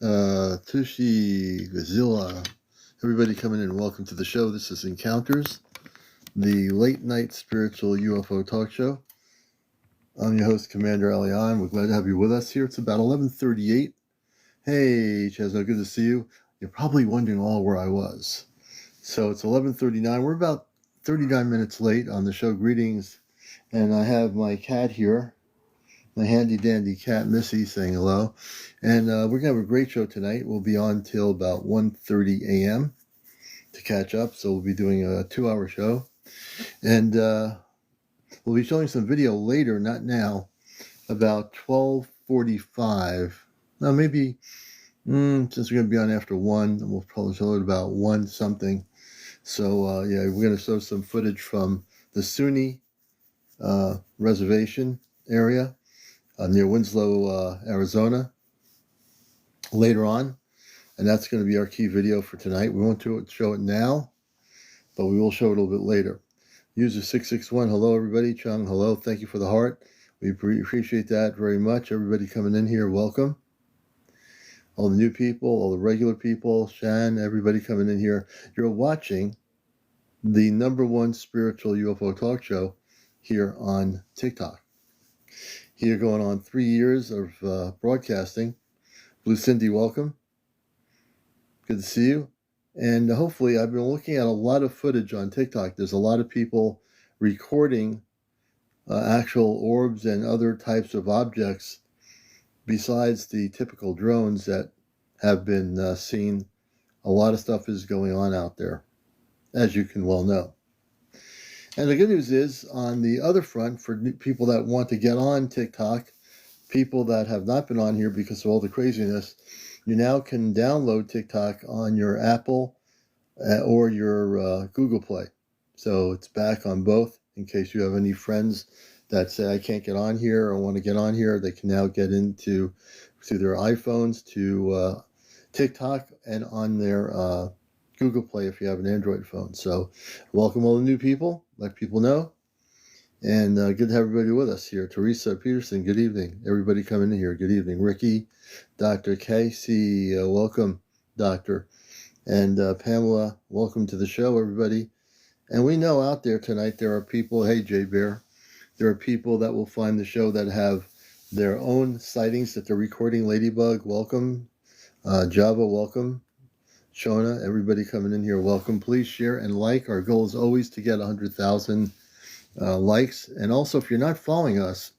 Tushi, Gazilla, everybody coming in, welcome to the show. This is Encounters, the late night spiritual UFO talk show. I'm your host, CmdrAleon. We're glad to have you with us here. It's about 11:38. Hey, Chesno, good to see you. You're probably wondering all where I was. So it's 11:39. We're about 39 minutes late on the show. Greetings. And I have my cat here. My handy dandy cat Missy saying hello, and we're gonna have a great show tonight. We'll be on till about 1:30 a.m. to catch up, so we'll be doing a 2-hour show, and we'll be showing some video later, not now, about 12:45. No, maybe since we're gonna be on after 1, we'll probably show it about 1 something. So yeah, we're gonna show some footage from the Sunni reservation area. Near Winslow, Arizona, later on, and that's going to be our key video for tonight. We won't show it now, but we will show it a little bit later. User 661, hello everybody. Chung, hello. Thank you for the heart. We appreciate that very much. Everybody coming in here, welcome. All the new people, all the regular people, Shan, everybody coming in here. You're watching the #1 spiritual UFO talk show here on TikTok. Here going on 3 years of broadcasting. Blue Cindy, welcome. Good to see you. And hopefully, I've been looking at a lot of footage on TikTok. There's a lot of people recording actual orbs and other types of objects besides the typical drones that have been seen. A lot of stuff is going on out there, as you can well know. And the good news is, on the other front, for people that want to get on TikTok, people that have not been on here because of all the craziness, you now can download TikTok on your Apple or your Google Play. So it's back on both. In case you have any friends that say, I can't get on here or want to get on here, they can now get into through their iPhones to TikTok and on their Google Play if you have an Android phone. So welcome all the new people, let people know. And good to have everybody with us here. Teresa Peterson, good evening. Everybody coming in here, good evening. Ricky, Dr. Casey, welcome, Doctor. And Pamela, welcome to the show, everybody. And we know out there tonight there are people, hey, Jay Bear, there are people that will find the show that have their own sightings that they're recording. Ladybug, welcome. Java, welcome. Shona, everybody coming in here, welcome. Please share and like. Our goal is always to get 100,000 likes. And also, if you're not following us,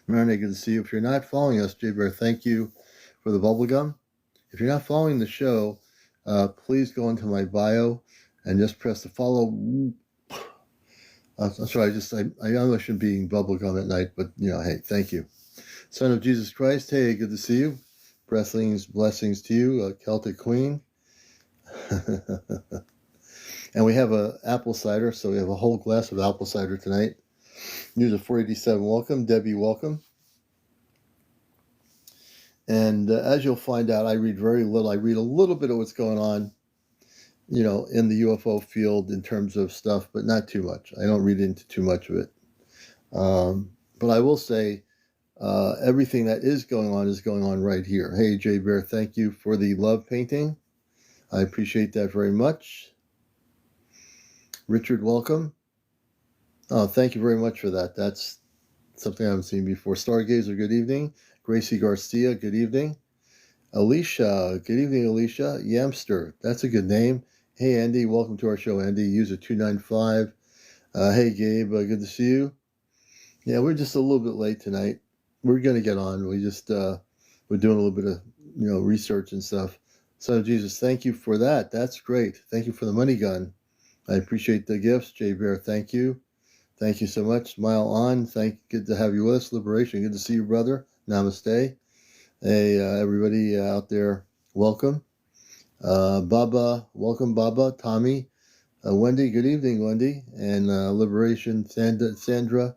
Marinate, good to see you. If you're not following us, Jay Bear, thank you for the bubblegum. If you're not following the show, please go into my bio and just press the follow. I'm sorry, I know I shouldn't be eating bubblegum at night, but hey, thank you. Son of Jesus Christ, hey, good to see you. Blessings to you, Celtic Queen. And we have a apple cider, so we have a whole glass of apple cider tonight. User 487, welcome. Debbie, welcome. And as you'll find out, I read very little. I read a little bit of what's going on, in the UFO field in terms of stuff, but not too much. I don't read into too much of it. But I will say, everything that is going on right here. Hey, Jay Bear, thank you for the love painting. I appreciate that very much. Richard, welcome. Oh, thank you very much for that. That's something I haven't seen before. Stargazer, good evening. Gracie Garcia, good evening. Alicia, good evening, Alicia. Yamster, that's a good name. Hey, Andy, welcome to our show, Andy. User 295. Hey, Gabe, good to see you. Yeah, we're just a little bit late tonight. We're going to get on. We just, we're doing a little bit of, research and stuff. So, Jesus, thank you for that. That's great. Thank you for the money gun. I appreciate the gifts. Jay Bear, thank you. Thank you so much. Smile on. Good to have you with us. Liberation. Good to see you, brother. Namaste. Hey, everybody out there, welcome. Baba, welcome, Baba. Tommy. Wendy, good evening, Wendy. And Liberation. Sandra.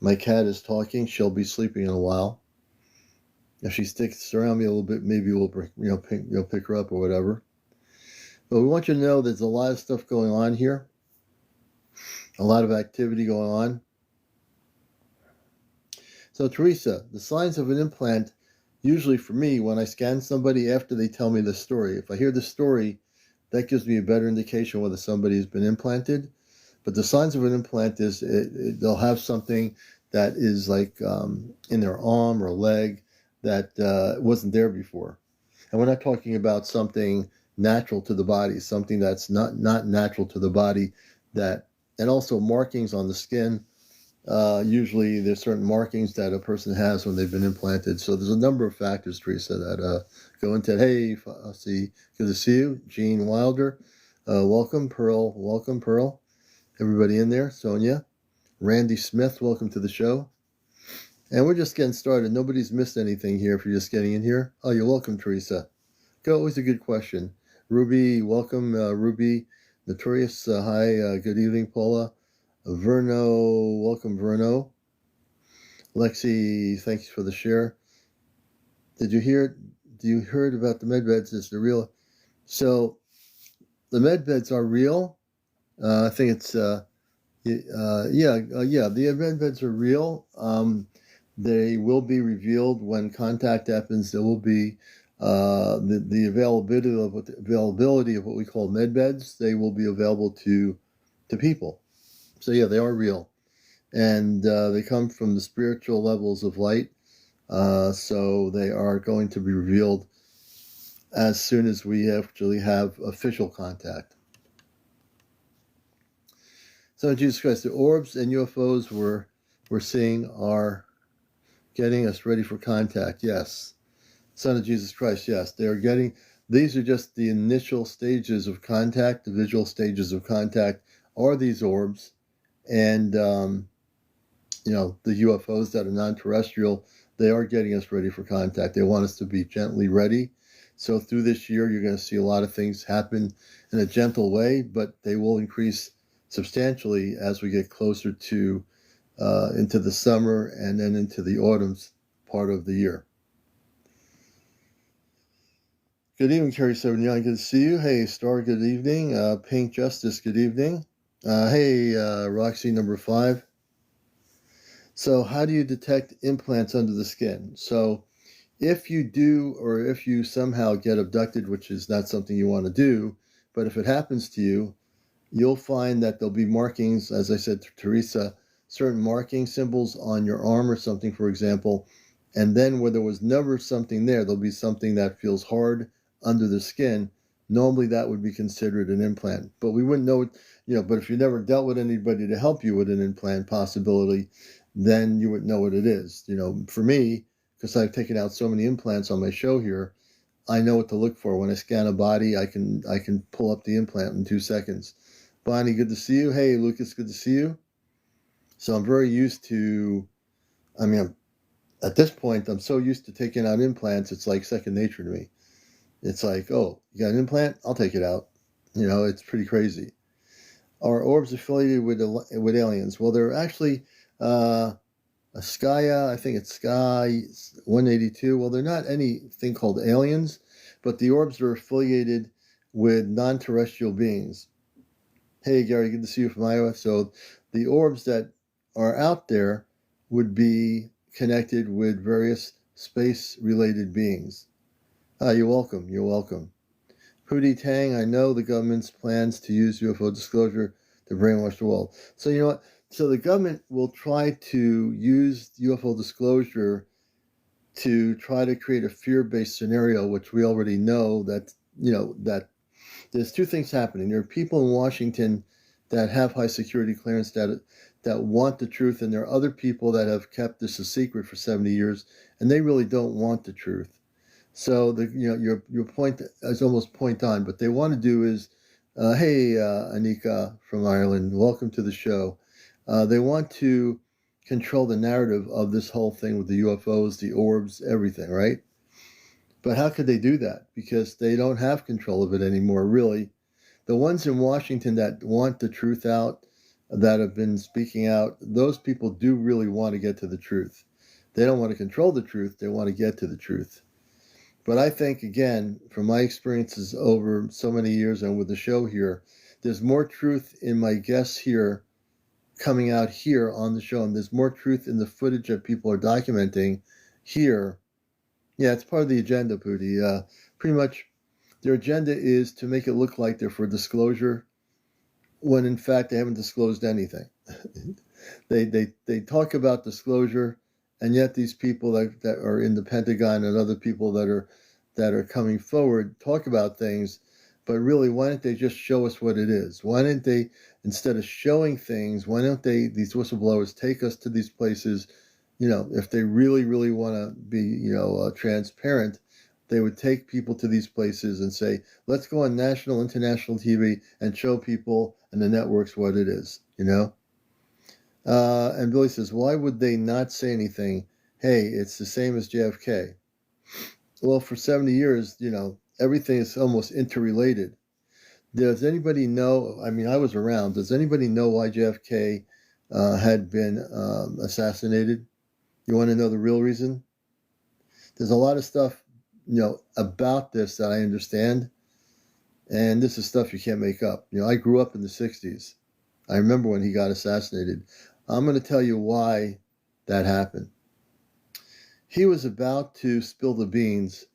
My cat is talking. She'll be sleeping in a while. If she sticks around me a little bit, maybe we'll pick her up or whatever. But we want you to know there's a lot of stuff going on here. A lot of activity going on. So, Teresa, the signs of an implant usually for me, when I scan somebody after they tell me the story, if I hear the story, that gives me a better indication whether somebody has been implanted. But the signs of an implant is they'll have something that is like in their arm or leg that wasn't there before. And we're not talking about something natural to the body, something that's not natural to the body, that, and also markings on the skin. Usually there's certain markings that a person has when they've been implanted. So there's a number of factors, Teresa, that go into it. Hey, I see, good to see you. Gene Wilder, welcome. Pearl, welcome, Pearl. Everybody in there. Sonia. Randy Smith, welcome to the show. And we're just getting started. Nobody's missed anything here if you're just getting in here. Oh, you're welcome, Teresa. Always a good question. Ruby, welcome. Ruby. Notorious, hi. Good evening, Paula. Verno, welcome, Verno. Lexi, thanks for the share. Do you heard about the med beds? Is the real? So the med beds are real. I think it's the med beds are real. They will be revealed when contact happens. There will be the availability of what we call med beds. They will be available to people. So yeah, they are real, and they come from the spiritual levels of light. So they are going to be revealed as soon as we actually have official contact. So Jesus Christ, the orbs and UFOs we're seeing are getting us ready for contact. Yes. Son of Jesus Christ, yes. They are getting, these are just the initial stages of contact. The visual stages of contact are these orbs. And, the UFOs that are non-terrestrial, they are getting us ready for contact. They want us to be gently ready. So through this year, you're going to see a lot of things happen in a gentle way, but they will increase substantially as we get closer to into the summer and then into the autumn's part of the year. Good evening, Carrie 79. Good to see you. Hey, Star, good evening. Pink Justice, good evening. Hey, Roxy, number 5. So how do you detect implants under the skin? So if you do, or if you somehow get abducted, which is not something you want to do, but if it happens to you, you'll find that there'll be markings, as I said to Teresa, certain marking symbols on your arm or something, for example, and then where there was never something there, there'll be something that feels hard under the skin. Normally that would be considered an implant, but we wouldn't know, but if you never dealt with anybody to help you with an implant possibility, then you wouldn't know what it is. For me, because I've taken out so many implants on my show here, I know what to look for. When I scan a body, I can pull up the implant in 2 seconds. Bonnie, good to see you. Hey, Lucas, good to see you. So I'm very used to, at this point, I'm so used to taking out implants, it's like second nature to me. It's like, oh, you got an implant? I'll take it out. It's pretty crazy. Are orbs affiliated with aliens? Well, they're actually a Skya, I think it's Sky 182. Well, they're not anything called aliens, but the orbs are affiliated with non-terrestrial beings. Hey, Gary, good to see you from Iowa. So the orbs that are out there would be connected with various space-related beings. You're welcome. You're welcome. Hootie Tang, I know the government's plans to use UFO disclosure to brainwash the world. So you know what? So the government will try to use UFO disclosure to try to create a fear-based scenario, which we already know that there's 2 things happening. There are people in Washington that have high security clearance that want the truth, and there are other people that have kept this a secret for 70 years, and they really don't want the truth. So your point is almost point on. But they want to do is, hey, Anika from Ireland, welcome to the show. They want to control the narrative of this whole thing with the UFOs, the orbs, everything, right? But how could they do that? Because they don't have control of it anymore, really. The ones in Washington that want the truth out, that have been speaking out, those people do really want to get to the truth. They don't want to control the truth. They want to get to the truth. But I think, again, from my experiences over so many years and with the show here, there's more truth in my guests here coming out here on the show, and there's more truth in the footage that people are documenting here Yeah, it's part of the agenda, Pooty. Pretty much their agenda is to make it look like they're for disclosure, when in fact they haven't disclosed anything. They talk about disclosure, and yet these people that are in the Pentagon and other people that are coming forward talk about things, but really, why don't they just show us what it is? Why don't they, instead of showing things, why don't they, these whistleblowers, take us to these places? If they really want to be, transparent, they would take people to these places and say, let's go on national, international TV and show people and the networks what it is. And Billy says, why would they not say anything? Hey, it's the same as JFK. Well, for 70 years, everything is almost interrelated. Does anybody know? I mean, I was around. Does anybody know why JFK had been assassinated? You want to know the real reason? There's a lot of stuff, about this that I understand, and this is stuff you can't make up. I grew up in the 60s. I remember when he got assassinated. I'm going to tell you why that happened. He was about to spill the beans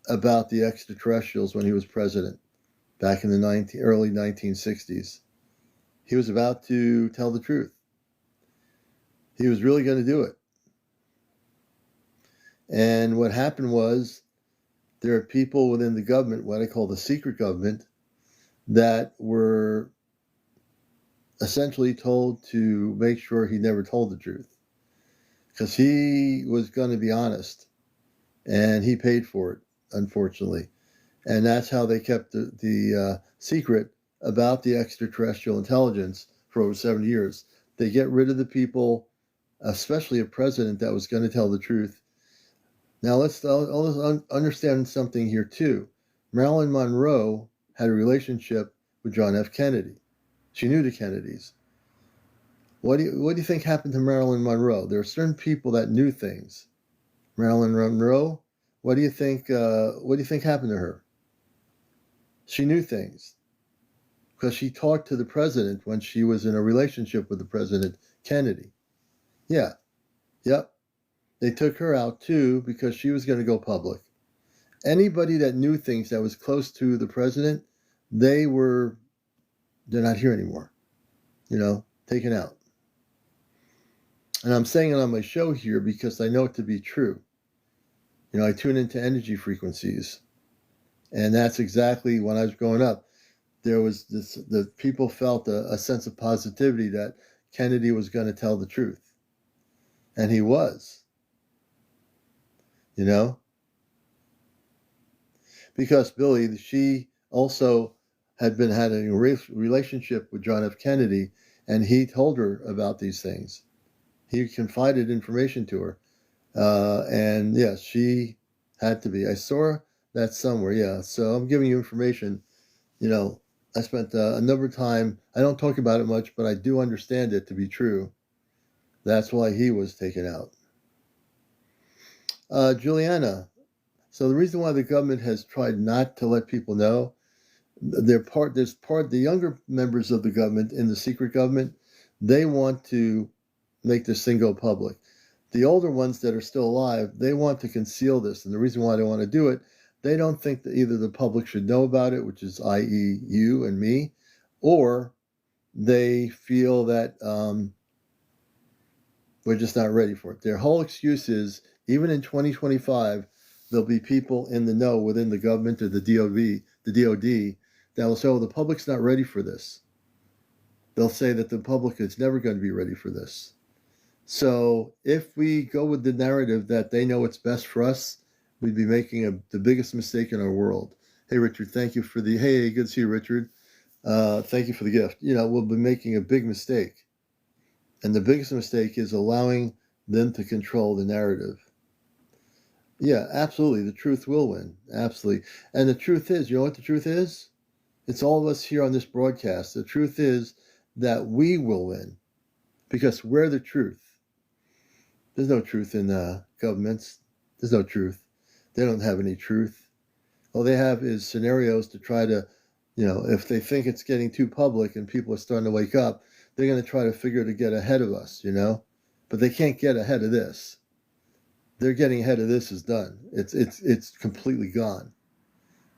about the extraterrestrials when he was president back in the early 1960s. He was about to tell the truth. He was really going to do it. And what happened was, there are people within the government, what I call the secret government, that were essentially told to make sure he never told the truth, because he was going to be honest, and he paid for it, unfortunately. And that's how they kept the secret about the extraterrestrial intelligence for over 70 years. They get rid of the people, especially a president that was going to tell the truth. Now let's understand something here too. Marilyn Monroe had a relationship with John F. Kennedy. She knew the Kennedys. What do you think happened to Marilyn Monroe? There are certain people that knew things. Marilyn Monroe, what do you think happened to her? She knew things because she talked to the president when she was in a relationship with the President Kennedy. Yeah. Yep. They took her out too because she was going to go public. Anybody that knew things that was close to the president, they're not here anymore. Taken out. And I'm saying it on my show here because I know it to be true. I tune into energy frequencies. And that's exactly when I was growing up. There was the people felt a sense of positivity that Kennedy was going to tell the truth. And he was. Because Billy, she also had a relationship with John F. Kennedy, and he told her about these things. He confided information to her. And yes, she had to be. I saw that somewhere, yeah. So I'm giving you information. I spent a number of time. I don't talk about it much, but I do understand it to be true. That's why he was taken out. Juliana. So the reason why the government has tried not to let people know, the younger members of the government in the secret government, they want to make this thing go public. The older ones that are still alive, they want to conceal this. And the reason why they want to do it, they don't think that either the public should know about it, which is i.e. you and me, or they feel that we're just not ready for it. Their whole excuse is, even in 2025, there'll be people in the know within the government or the DOD, that will say, oh, the public's not ready for this. They'll say that the public is never going to be ready for this. So if we go with the narrative that they know what's best for us, we'd be making the biggest mistake in our world. Hey, Richard, thank you for hey, good to see you, Richard. Thank you for the gift. We'll be making a big mistake. And the biggest mistake is allowing them to control the narrative. Yeah, absolutely. The truth will win. Absolutely. And the truth is, you know what the truth is? It's all of us here on this broadcast. The truth is that we will win because we're the truth. There's no truth in governments. There's no truth. They don't have any truth. All they have is scenarios to try to, if they think it's getting too public and people are starting to wake up, they're going to try to figure to get ahead of us, but they can't get ahead of this. they're getting ahead of this is done. It's completely gone.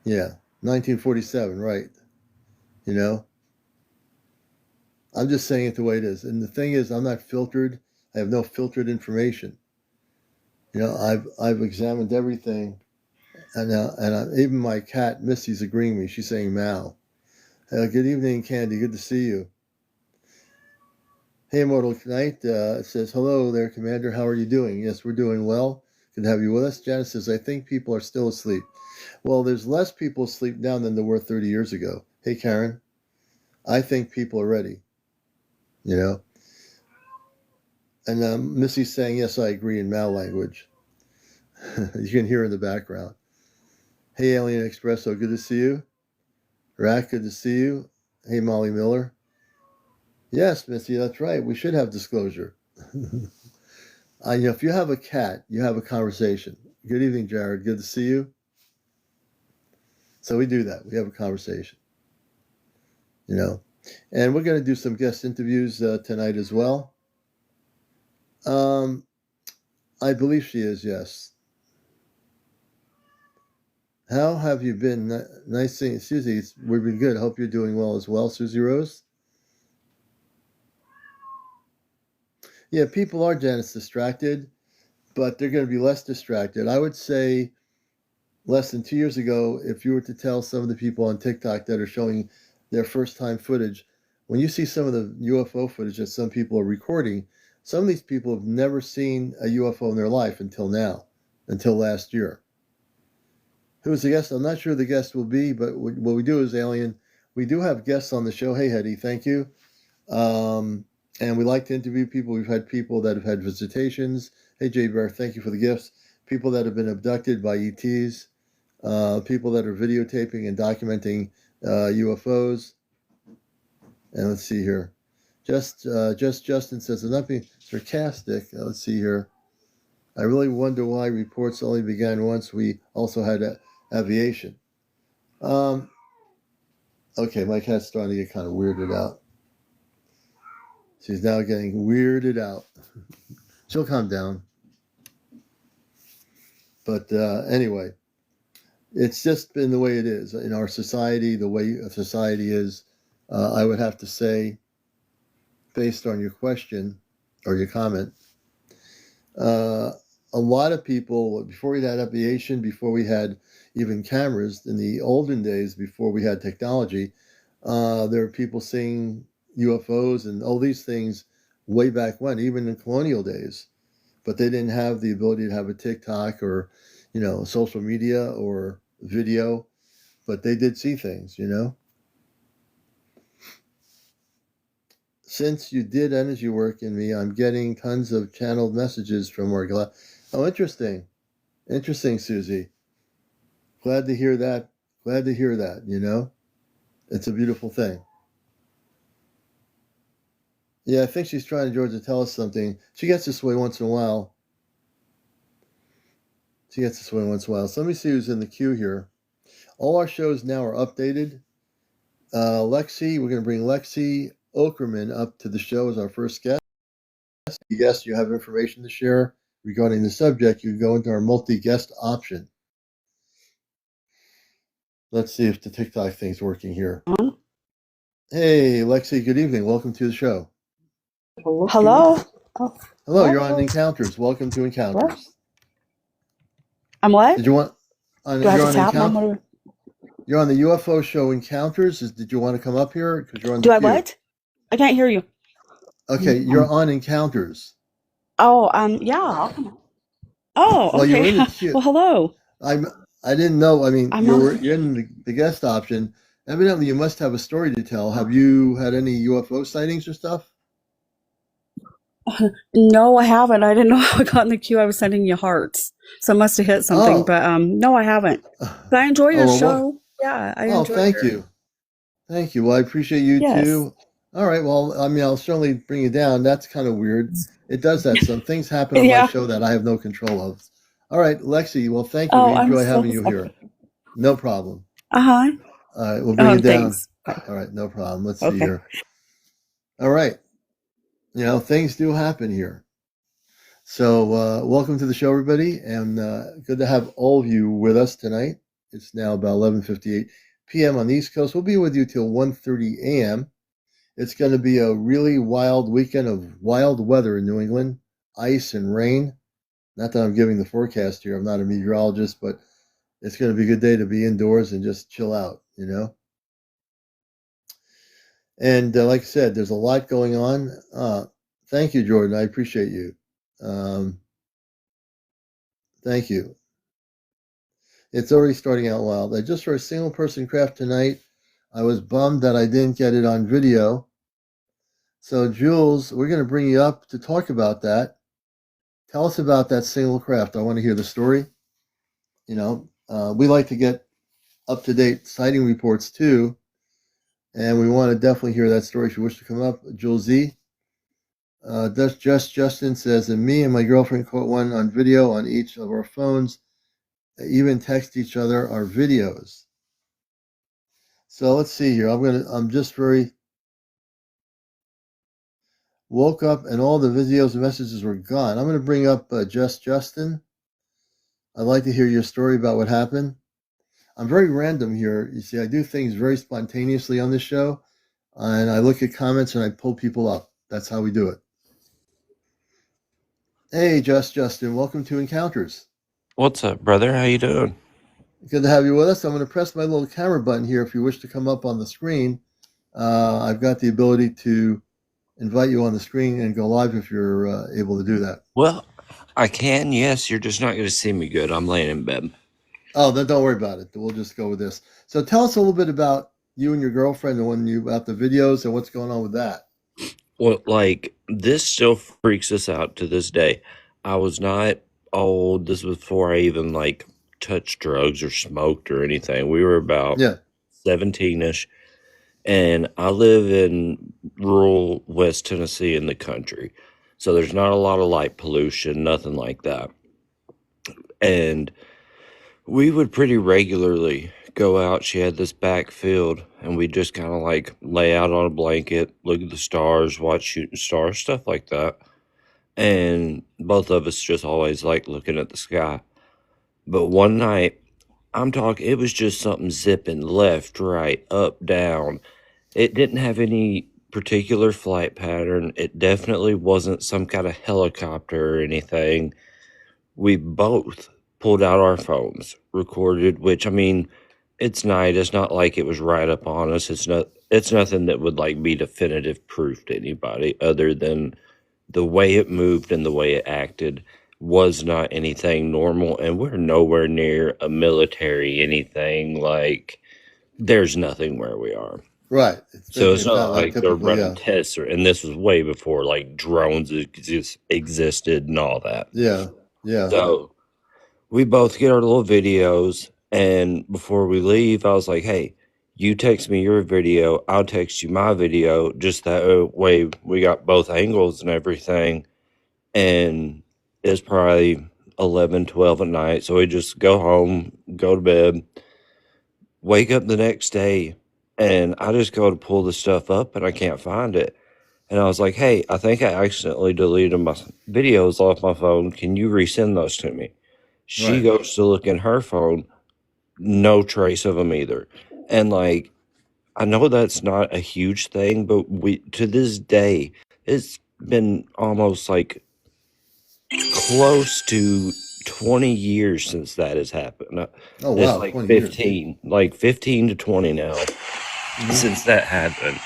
Yeah, 1947, right? You know, I'm just saying it the way it is. And the thing is, I'm not filtered. I have no filtered information. You know, I've examined everything, and even my cat Missy's agreeing with me. She's saying "Meow." Good evening, Candy. Good to see you. Hey, Immortal Knight says, hello there, Commander. How are you doing? Yes, we're doing well. Good to have you with us. Janice says, I think people are still asleep. Well, there's less people asleep now than there were 30 years ago. Hey, Karen. I think people are ready. You know? And Missy's saying, yes, I agree in Mal language. You can hear in the background. Hey, Alien Expresso. Good to see you. Rack, good to see you. Hey, Molly Miller. Yes, Missy, that's right. We should have disclosure. You know, if you have a cat, you have a conversation. Good evening, Jared. Good to see you. So we do that. We have a conversation. You know, and we're going to do some guest interviews tonight as well. I believe she is, yes. How have you been? Nice seeing you, Susie. We've been good. Hope you're doing well as well, Susie Rose. Yeah, people are, Janice, distracted, but they're going to be less distracted. I would say less than 2 years ago, if you were to tell some of the people on TikTok that are showing their first-time footage, when you see some of the UFO footage that some people are recording, some of these people have never seen a UFO in their life until now, until last year. Who is the guest? I'm not sure who the guest will be, but what we do is, Alien, we do have guests on the show. Hey, Hetty, thank you. And we like to interview people. We've had people that have had visitations. Hey, Jay Bear, thank you for the gifts. People that have been abducted by ETs. People that are videotaping and documenting UFOs. And let's see here. Just Justin says, I'm not being sarcastic. Let's see here. I really wonder why reports only began once we also had aviation. Okay, my cat's starting to get kind of weirded out. She's now getting weirded out. She'll calm down. But anyway, it's just been the way it is in our society, the way society is. I would have to say, based on your question or your comment, a lot of people, before we had aviation, before we had even cameras, in the olden days, before we had technology, there were people seeing UFOs and all these things way back when, even in colonial days. But they didn't have the ability to have a TikTok or, you know, social media or video. But they did see things, you know. Since you did energy work in me, I'm getting tons of channeled messages from work. Oh, interesting. Interesting, Susie. Glad to hear that. Glad to hear that, you know. It's a beautiful thing. Yeah, I think she's trying, George, to tell us something. She gets this way once in a while. So let me see who's in the queue here. All our shows now are updated. Lexi, we're going to bring Lexi Okerman up to the show as our first guest. Yes, you have information to share regarding the subject. You can go into our multi-guest option. Let's see if the TikTok thing's working here. Hey, Lexi, good evening. Welcome to the show. Hello. Hello, you're on Encounters. Welcome to Encounters. I'm what? Did you want? Do I have to tap? You're on the UFO show Encounters. Did you want to come up here? Because you're on. Do I what? I can't hear you. Okay, you're on Encounters. Oh, yeah. I'll come up. Oh, well, okay. You're in the queue. Well, hello. I didn't know. I mean, you're in the guest option. Evidently, you must have a story to tell. Have you had any UFO sightings or stuff? No, I haven't. I didn't know how I got in the queue. I was sending you hearts, so I must have hit something. But no, I haven't. But I enjoy your show. Yeah, I enjoy. Thank you. Thank you. Well, I appreciate you too. All right. Well, I mean, I'll certainly bring you down. That's kind of weird. It does that. Some things happen on my show that I have no control of. All right, Lexi. Well, thank you. We enjoy having you here. No problem. All right, we'll bring you down. Thanks. All right, no problem. Let's see here. All right. You know, things do happen here. So, welcome to the show, everybody, and good to have all of you with us tonight. It's now about 11:58 p.m. on the East Coast. We'll be with you till 1:30 a.m. It's going to be a really wild weekend of wild weather in New England, ice and rain. Not that I'm giving the forecast here. I'm not a meteorologist, but it's going to be a good day to be indoors and just chill out, you know? And like I said, there's a lot going on. Thank you, Jordan. I appreciate you. Um, thank you. It's already starting out wild. I just saw a single person craft tonight. I was bummed that I didn't get it on video. So, Jules, we're going to bring you up to talk about that. Tell us about that single craft. I want to hear the story. You know, we like to get up to date sighting reports too. And we want to definitely hear that story if you wish to come up. Jules Z. Justin says, and me and my girlfriend caught one on video on each of our phones, even text each other our videos. So let's see here. I'm just very woke up and all the videos and messages were gone. I'm going to bring up Justin. I'd like to hear your story about what happened. I'm very random here. You see, I do things very spontaneously on this show, and I look at comments and I pull people up. That's how we do it. Hey, Justin, welcome to Encounters. What's up, brother? How you doing? Good to have you with us. I'm going to press my little camera button here if you wish to come up on the screen. I've got the ability to invite you on the screen and go live if you're able to do that. Well, I can, yes. You're just not going to see me good. I'm laying in bed. Oh, then don't worry about it. We'll just go with this. So tell us a little bit about you and your girlfriend and about the videos and what's going on with that. Well, like, this still freaks us out to this day. I was not old. This was before I even, like, touched drugs or smoked or anything. We were about 17-ish. And I live in rural West Tennessee in the country. So there's not a lot of light pollution, nothing like that. And we would pretty regularly go out. She had this back field, and we just kind of like lay out on a blanket, look at the stars, watch shooting stars, stuff like that. And both of us just always like looking at the sky. But one night, I'm talking, it was just something zipping left, right, up, down. It didn't have any particular flight pattern. It definitely wasn't some kind of helicopter or anything. We both pulled out our phones, recorded, which, I mean, it's night. It's not like it was right up on us. It's nothing that would like be definitive proof to anybody other than the way it moved and the way it acted was not anything normal. And we're nowhere near a military anything. Like, there's nothing where we are. Right. So it's not like they're running tests, and this was way before like drones existed and all that. Yeah. So we both get our little videos, and before we leave, I was like, hey, you text me your video, I'll text you my video, just that way we got both angles and everything. And it's probably 11, 12 at night, so we just go home, go to bed, wake up the next day, and I just go to pull the stuff up, and I can't find it. And I was like, hey, I think I accidentally deleted my videos off my phone. Can you resend those to me? She goes to look in her phone, no trace of them either. And like, I know that's not a huge thing, but to this day, it's been almost like close to 20 years since that has happened. Oh, wow. It's like 15, like 15 to 20 now since that happened.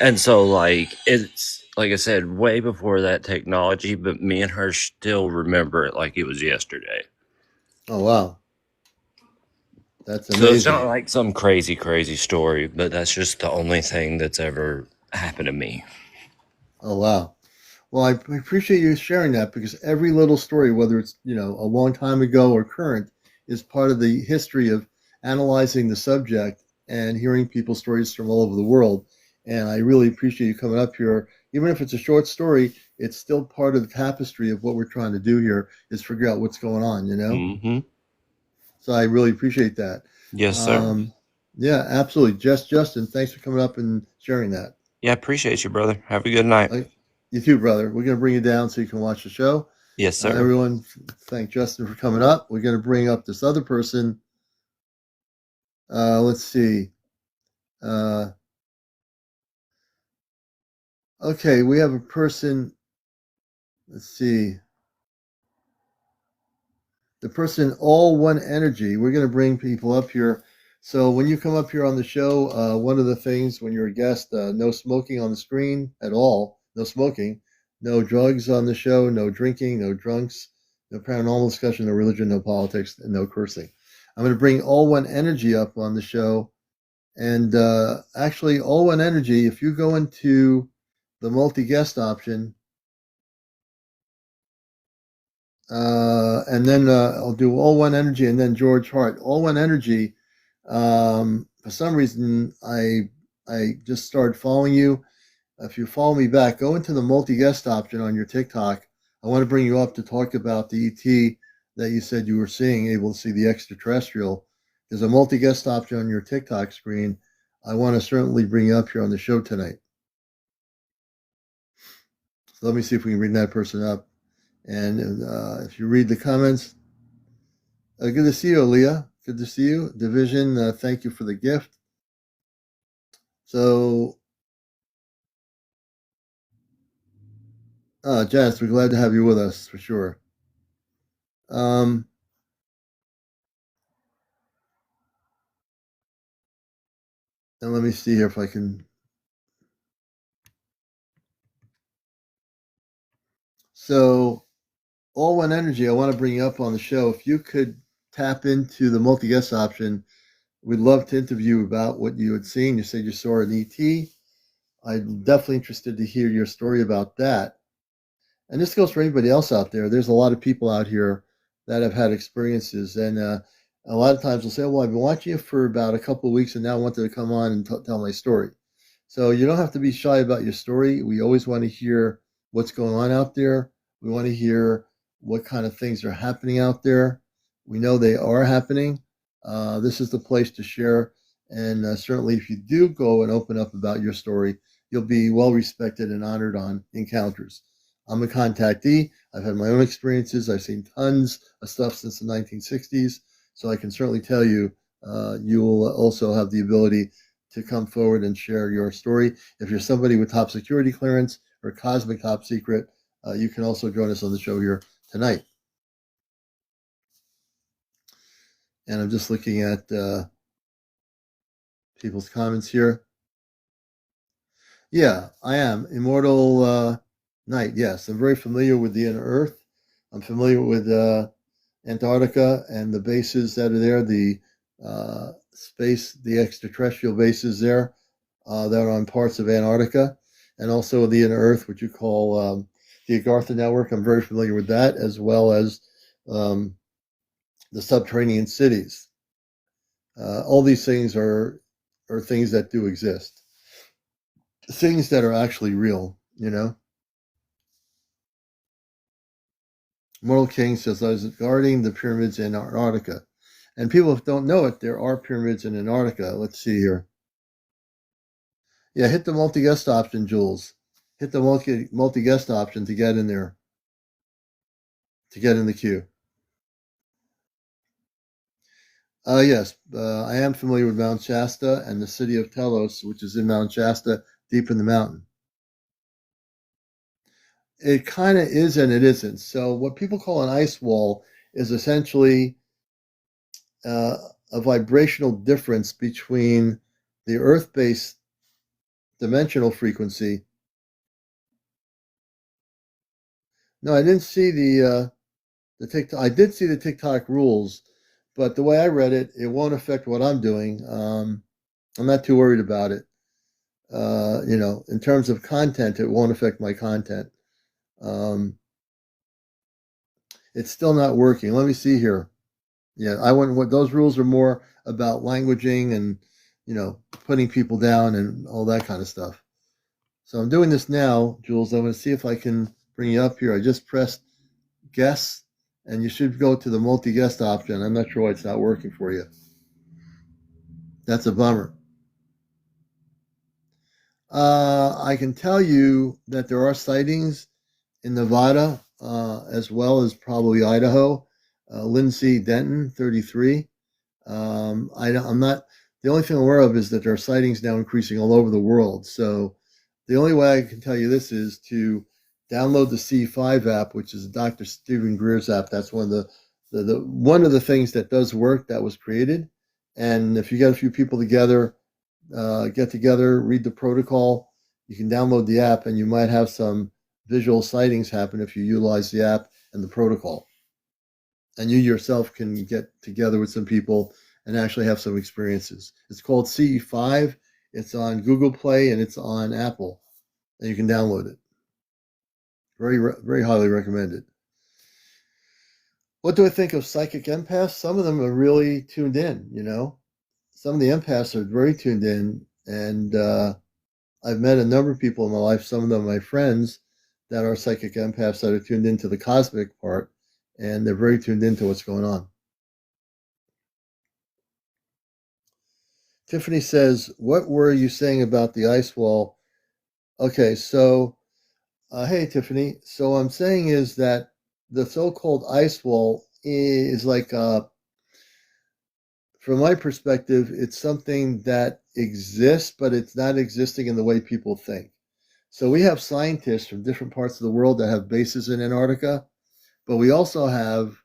And so, like, it's, like I said, way before that technology, but me and her still remember it like it was yesterday. Oh, wow. That's amazing. So it's not like some crazy, crazy story, but that's just the only thing that's ever happened to me. Oh, wow. Well, I appreciate you sharing that because every little story, whether it's, a long time ago or current, is part of the history of analyzing the subject and hearing people's stories from all over the world. And I really appreciate you coming up here. Even if it's a short story, it's still part of the tapestry of what we're trying to do here is figure out what's going on, Mm-hmm. So I really appreciate that. Yes, sir. Yeah, absolutely. Justin, thanks for coming up and sharing that. Yeah, appreciate you, brother. Have a good night. You too, brother. We're going to bring you down so you can watch the show. Yes, sir. Everyone, thank Justin for coming up. We're going to bring up this other person. Let's see. Okay, we have a person. Let's see. The person, All One Energy. We're going to bring people up here. So when you come up here on the show, one of the things when you're a guest, no smoking on the screen at all. No smoking. No drugs on the show. No drinking. No drunks. No paranormal discussion. No religion. No politics. And no cursing. I'm going to bring All One Energy up on the show. And actually, All One Energy, if you go into the multi-guest option, and then I'll do All One Energy and then George Hart. All One Energy, for some reason, I just started following you. If you follow me back, go into the multi-guest option on your TikTok. I want to bring you up to talk about the ET that you said you were seeing, able to see the extraterrestrial. There's a multi-guest option on your TikTok screen. I want to certainly bring you up here on the show tonight. So let me see if we can bring that person up. And if you read the comments, good to see you, Aaliyah. Good to see you. Division, thank you for the gift. So, Janice, we're glad to have you with us for sure. And let me see here if I can. So, All One Energy, I want to bring you up on the show. If you could tap into the multi-guest option, we'd love to interview about what you had seen. You said you saw an ET. I'm definitely interested to hear your story about that. And this goes for anybody else out there. There's a lot of people out here that have had experiences. And a lot of times they'll say, well, I've been watching you for about a couple of weeks and now I wanted to come on and tell my story. So you don't have to be shy about your story. We always want to hear what's going on out there. We want to hear what kind of things are happening out there. We know they are happening. This is the place to share. And certainly if you do go and open up about your story, you'll be well respected and honored on encounters. I'm a contactee. I've had my own experiences. I've seen tons of stuff since the 1960s. So I can certainly tell you, you will also have the ability to come forward and share your story. If you're somebody with top security clearance or cosmic top secret, you can also join us on the show here tonight. And I'm just looking at people's comments here. Yeah, I am. Immortal Knight, yes. I'm very familiar with the inner Earth. I'm familiar with Antarctica and the bases that are there, the the extraterrestrial bases there that are on parts of Antarctica, and also the inner Earth, which you call the Agartha network. I'm very familiar with that, as well as the subterranean cities. All these things are things that do exist, things that are actually real, you know. Mortal King says, I was guarding the pyramids in Antarctica. And people don't know it, there are pyramids in Antarctica. Let's see here. Yeah, hit the multi-guest option, Jules. Hit the multi-guest option to get in there, to get in the queue. Yes, I am familiar with Mount Shasta and the city of Telos, which is in Mount Shasta, deep in the mountain. It kind of is and it isn't. So what people call an ice wall is essentially a vibrational difference between the Earth-based dimensional frequency. No, I didn't see the TikTok. I did see the TikTok rules, but the way I read it, it won't affect what I'm doing. I'm not too worried about it. In terms of content, it won't affect my content. It's still not working. Let me see here. Yeah, I wouldn't. What those rules are more about languaging and putting people down and all that kind of stuff. So I'm doing this now, Jules. I'm going to see if I can bring you up here. I just pressed guest, and you should go to the multi-guest option. I'm not sure why it's not working for you. That's a bummer. I can tell you that there are sightings in Nevada as well as probably Idaho. Lindsay Denton, 33. I'm not. The only thing I'm aware of is that there are sightings now increasing all over the world. So the only way I can tell you this is to download the C5 app, which is Dr. Stephen Greer's app. That's one of the things that does work that was created. And if you get a few people together, get together, read the protocol, you can download the app, and you might have some visual sightings happen if you utilize the app and the protocol. And you yourself can get together with some people and actually have some experiences. It's called CE5. It's on Google Play and it's on Apple, and you can download it. Very, very highly recommended. What do I think of psychic empaths? Some of them are really tuned in, you know. Some of the empaths are very tuned in, and I've met a number of people in my life, some of them my friends, that are psychic empaths that are tuned into the cosmic part, and they're very tuned into what's going on. Tiffany says, what were you saying about the ice wall? Okay, so, hey, Tiffany. So what I'm saying is that the so-called ice wall is like, from my perspective, it's something that exists, but it's not existing in the way people think. So we have scientists from different parts of the world that have bases in Antarctica, but we also have,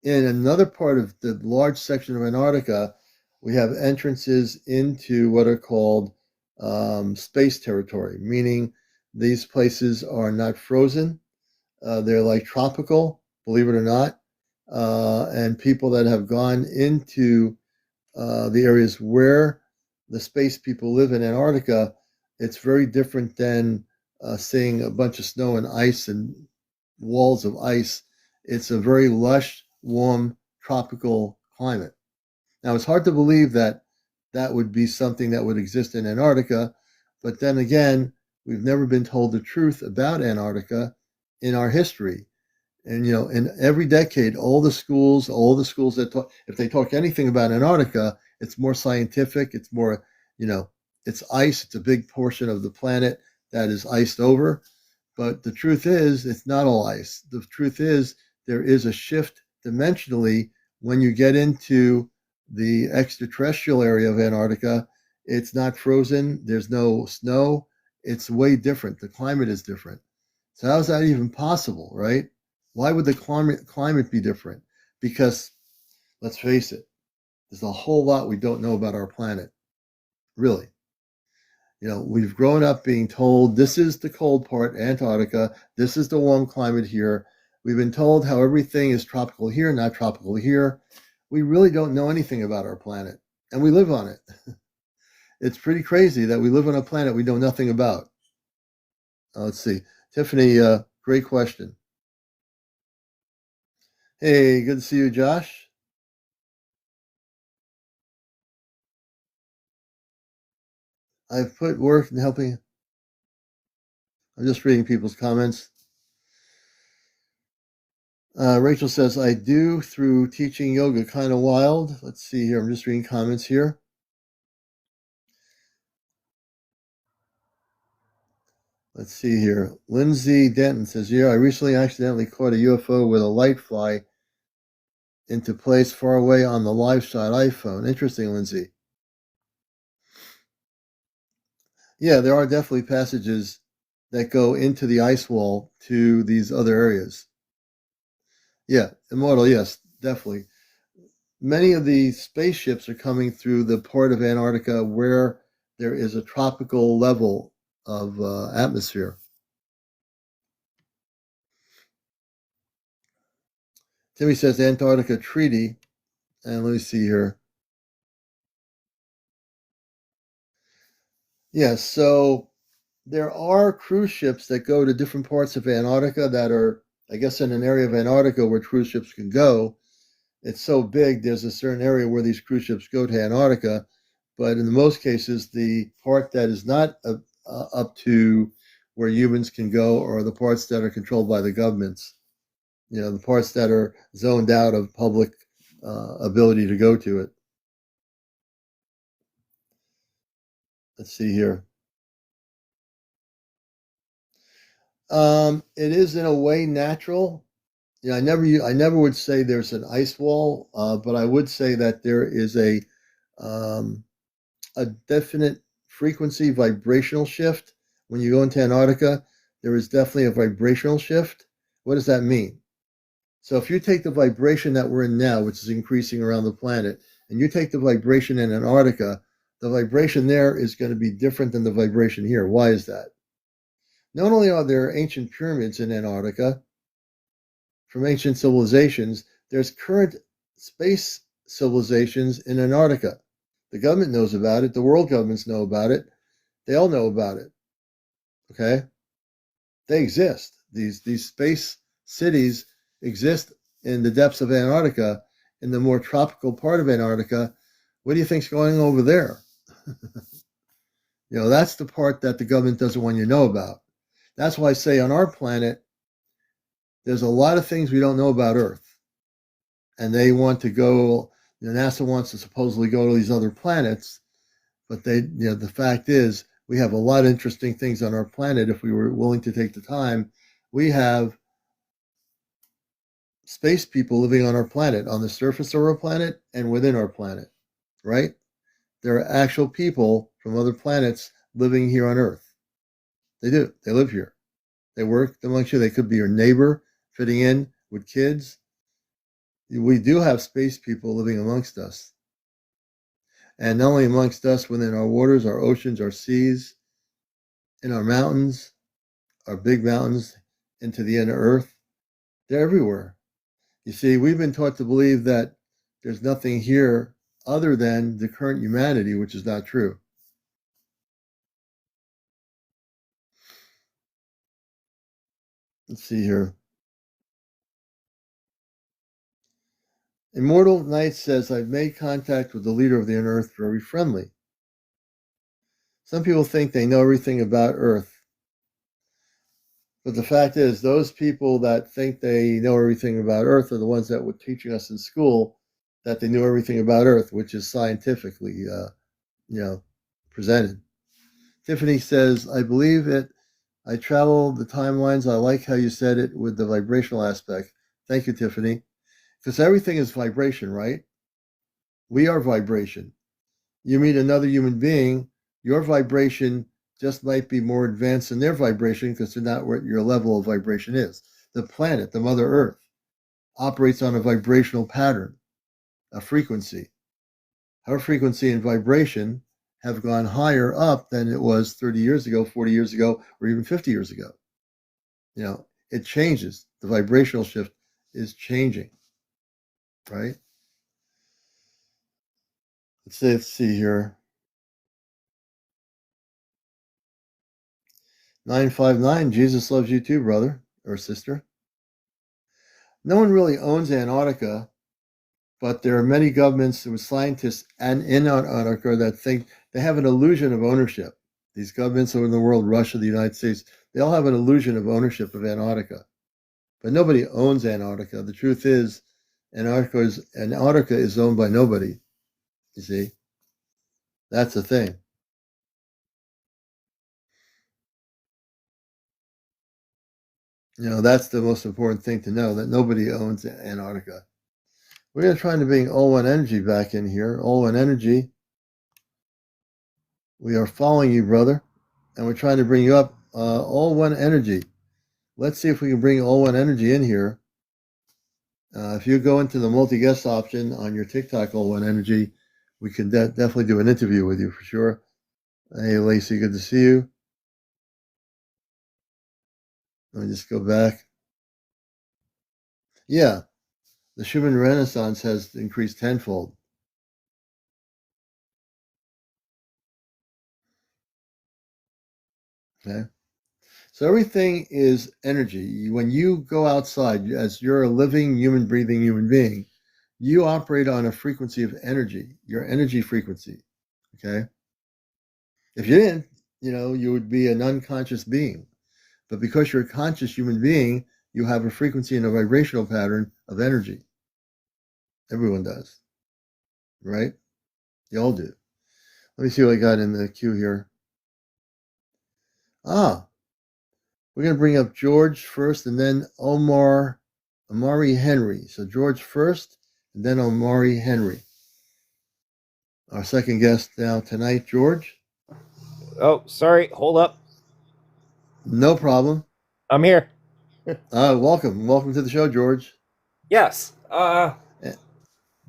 in another part of the large section of Antarctica, we have entrances into what are called space territory, meaning these places are not frozen. They're like tropical, believe it or not. And people that have gone into the areas where the space people live in Antarctica, it's very different than seeing a bunch of snow and ice and walls of ice. It's a very lush, warm, tropical climate. Now, it's hard to believe that that would be something that would exist in Antarctica, but then again, we've never been told the truth about Antarctica in our history. And, you know, in every decade, all the schools that talk, if they talk anything about Antarctica, it's more scientific. It's more, you know, it's ice. It's a big portion of the planet that is iced over. But the truth is, it's not all ice. The truth is, there is a shift dimensionally when you get into the extraterrestrial area of Antarctica. It's not frozen. There's no snow. It's way different. The climate is different. So how is that even possible, right? Why would the climate be different? Because, let's face it, there's a whole lot we don't know about our planet, really. You know, we've grown up being told this is the cold part, Antarctica, this is the warm climate here. We've been told how everything is tropical here, not tropical here. We really don't know anything about our planet, and we live on it. It's pretty crazy that we live on a planet we know nothing about. Let's see. Tiffany, great question. Hey, good to see you, Josh. I've put work in helping. I'm just reading people's comments. Rachel says, I do through teaching yoga, kind of wild. Let's see here. I'm just reading comments here. Let's see here. Lindsay Denton says, yeah, I recently accidentally caught a UFO with a light fly into place far away on the live shot iPhone. Interesting, Lindsay. Yeah, there are definitely passages that go into the ice wall to these other areas. Yeah, immortal, yes, definitely. Many of the spaceships are coming through the part of Antarctica where there is a tropical level of atmosphere. Timmy says Antarctica Treaty, and let me see here. Yeah, so there are cruise ships that go to different parts of Antarctica that are, I guess, in an area of Antarctica where cruise ships can go. It's so big, there's a certain area where these cruise ships go to Antarctica, but in most cases, the part that is not up to where humans can go are the parts that are controlled by the governments. You know, the parts that are zoned out of public ability to go to it. Let's see here. It is in a way natural. I never would say there's an ice wall, but I would say that there is um, a definite frequency vibrational shift. When you go into Antarctica, there is definitely a vibrational shift. What does that mean? So if you take the vibration that we're in now, which is increasing around the planet, and you take the vibration in Antarctica, the vibration there is going to be different than the vibration here. Why is that? Not only are there ancient pyramids in Antarctica from ancient civilizations, there's current space civilizations in Antarctica. The government knows about it. The world governments know about it. They all know about it. Okay? They exist. These space cities exist in the depths of Antarctica, in the more tropical part of Antarctica. What do you think's going over there? That's the part that the government doesn't want you to know about. That's why I say on our planet, there's a lot of things we don't know about Earth. And they want to go, NASA wants to supposedly go to these other planets, but the fact is, we have a lot of interesting things on our planet if we were willing to take the time. We have space people living on our planet, on the surface of our planet and within our planet, right? There are actual people from other planets living here on Earth. They do. They live here. They work amongst you. They could be your neighbor, fitting in with kids. We do have space people living amongst us. And not only amongst us, within our waters, our oceans, our seas, in our mountains, our big mountains, into the inner Earth. They're everywhere. You see, we've been taught to believe that there's nothing here other than the current humanity, which is not true. Let's see here. Immortal Knight says, I've made contact with the leader of the inner Earth, very friendly. Some people think they know everything about Earth. But the fact is, those people that think they know everything about Earth are the ones that were teaching us in school that they knew everything about Earth, which is scientifically, presented. Tiffany says, I believe it. I travel the timelines. I like how you said it with the vibrational aspect. Thank you, Tiffany. Because everything is vibration, right? We are vibration. You meet another human being, your vibration just might be more advanced than their vibration because they're not where your level of vibration is. The planet, the Mother Earth, operates on a vibrational pattern, a frequency. Our frequency and vibration have gone higher up than it was 30 years ago, 40 years ago, or even 50 years ago. It changes. The vibrational shift is changing, right? Let's see here. 959, Jesus loves you too, brother or sister. No one really owns Antarctica, but there are many governments with scientists and in Antarctica that think they have an illusion of ownership. These governments over in the world, Russia, the United States, they all have an illusion of ownership of Antarctica. But nobody owns Antarctica. The truth is, Antarctica is owned by nobody. You see? That's the thing. That's the most important thing to know, that nobody owns Antarctica. We're going to try to bring All One Energy back in here. All One Energy, we are following you, brother, and we're trying to bring you up. All One Energy. Let's see if we can bring All One Energy in here. If you go into the multi-guest option on your TikTok, All One Energy, we can definitely do an interview with you for sure. Hey, Lacey, good to see you. Let me just go back. Yeah, the Schumann Renaissance has increased tenfold. Okay. So everything is energy. When you go outside, as you're a living, human, breathing human being, you operate on a frequency of energy, your energy frequency. Okay. If you didn't, you would be an unconscious being. But because you're a conscious human being, you have a frequency and a vibrational pattern of energy. Everyone does. Right? You all do. Let me see what I got in the queue here. we're going to bring up George first, and then Omari Henry. So George first, and then Omari Henry. Our second guest now tonight, George. Oh, sorry. Hold up. No problem. I'm here. Welcome to the show, George. Yes. I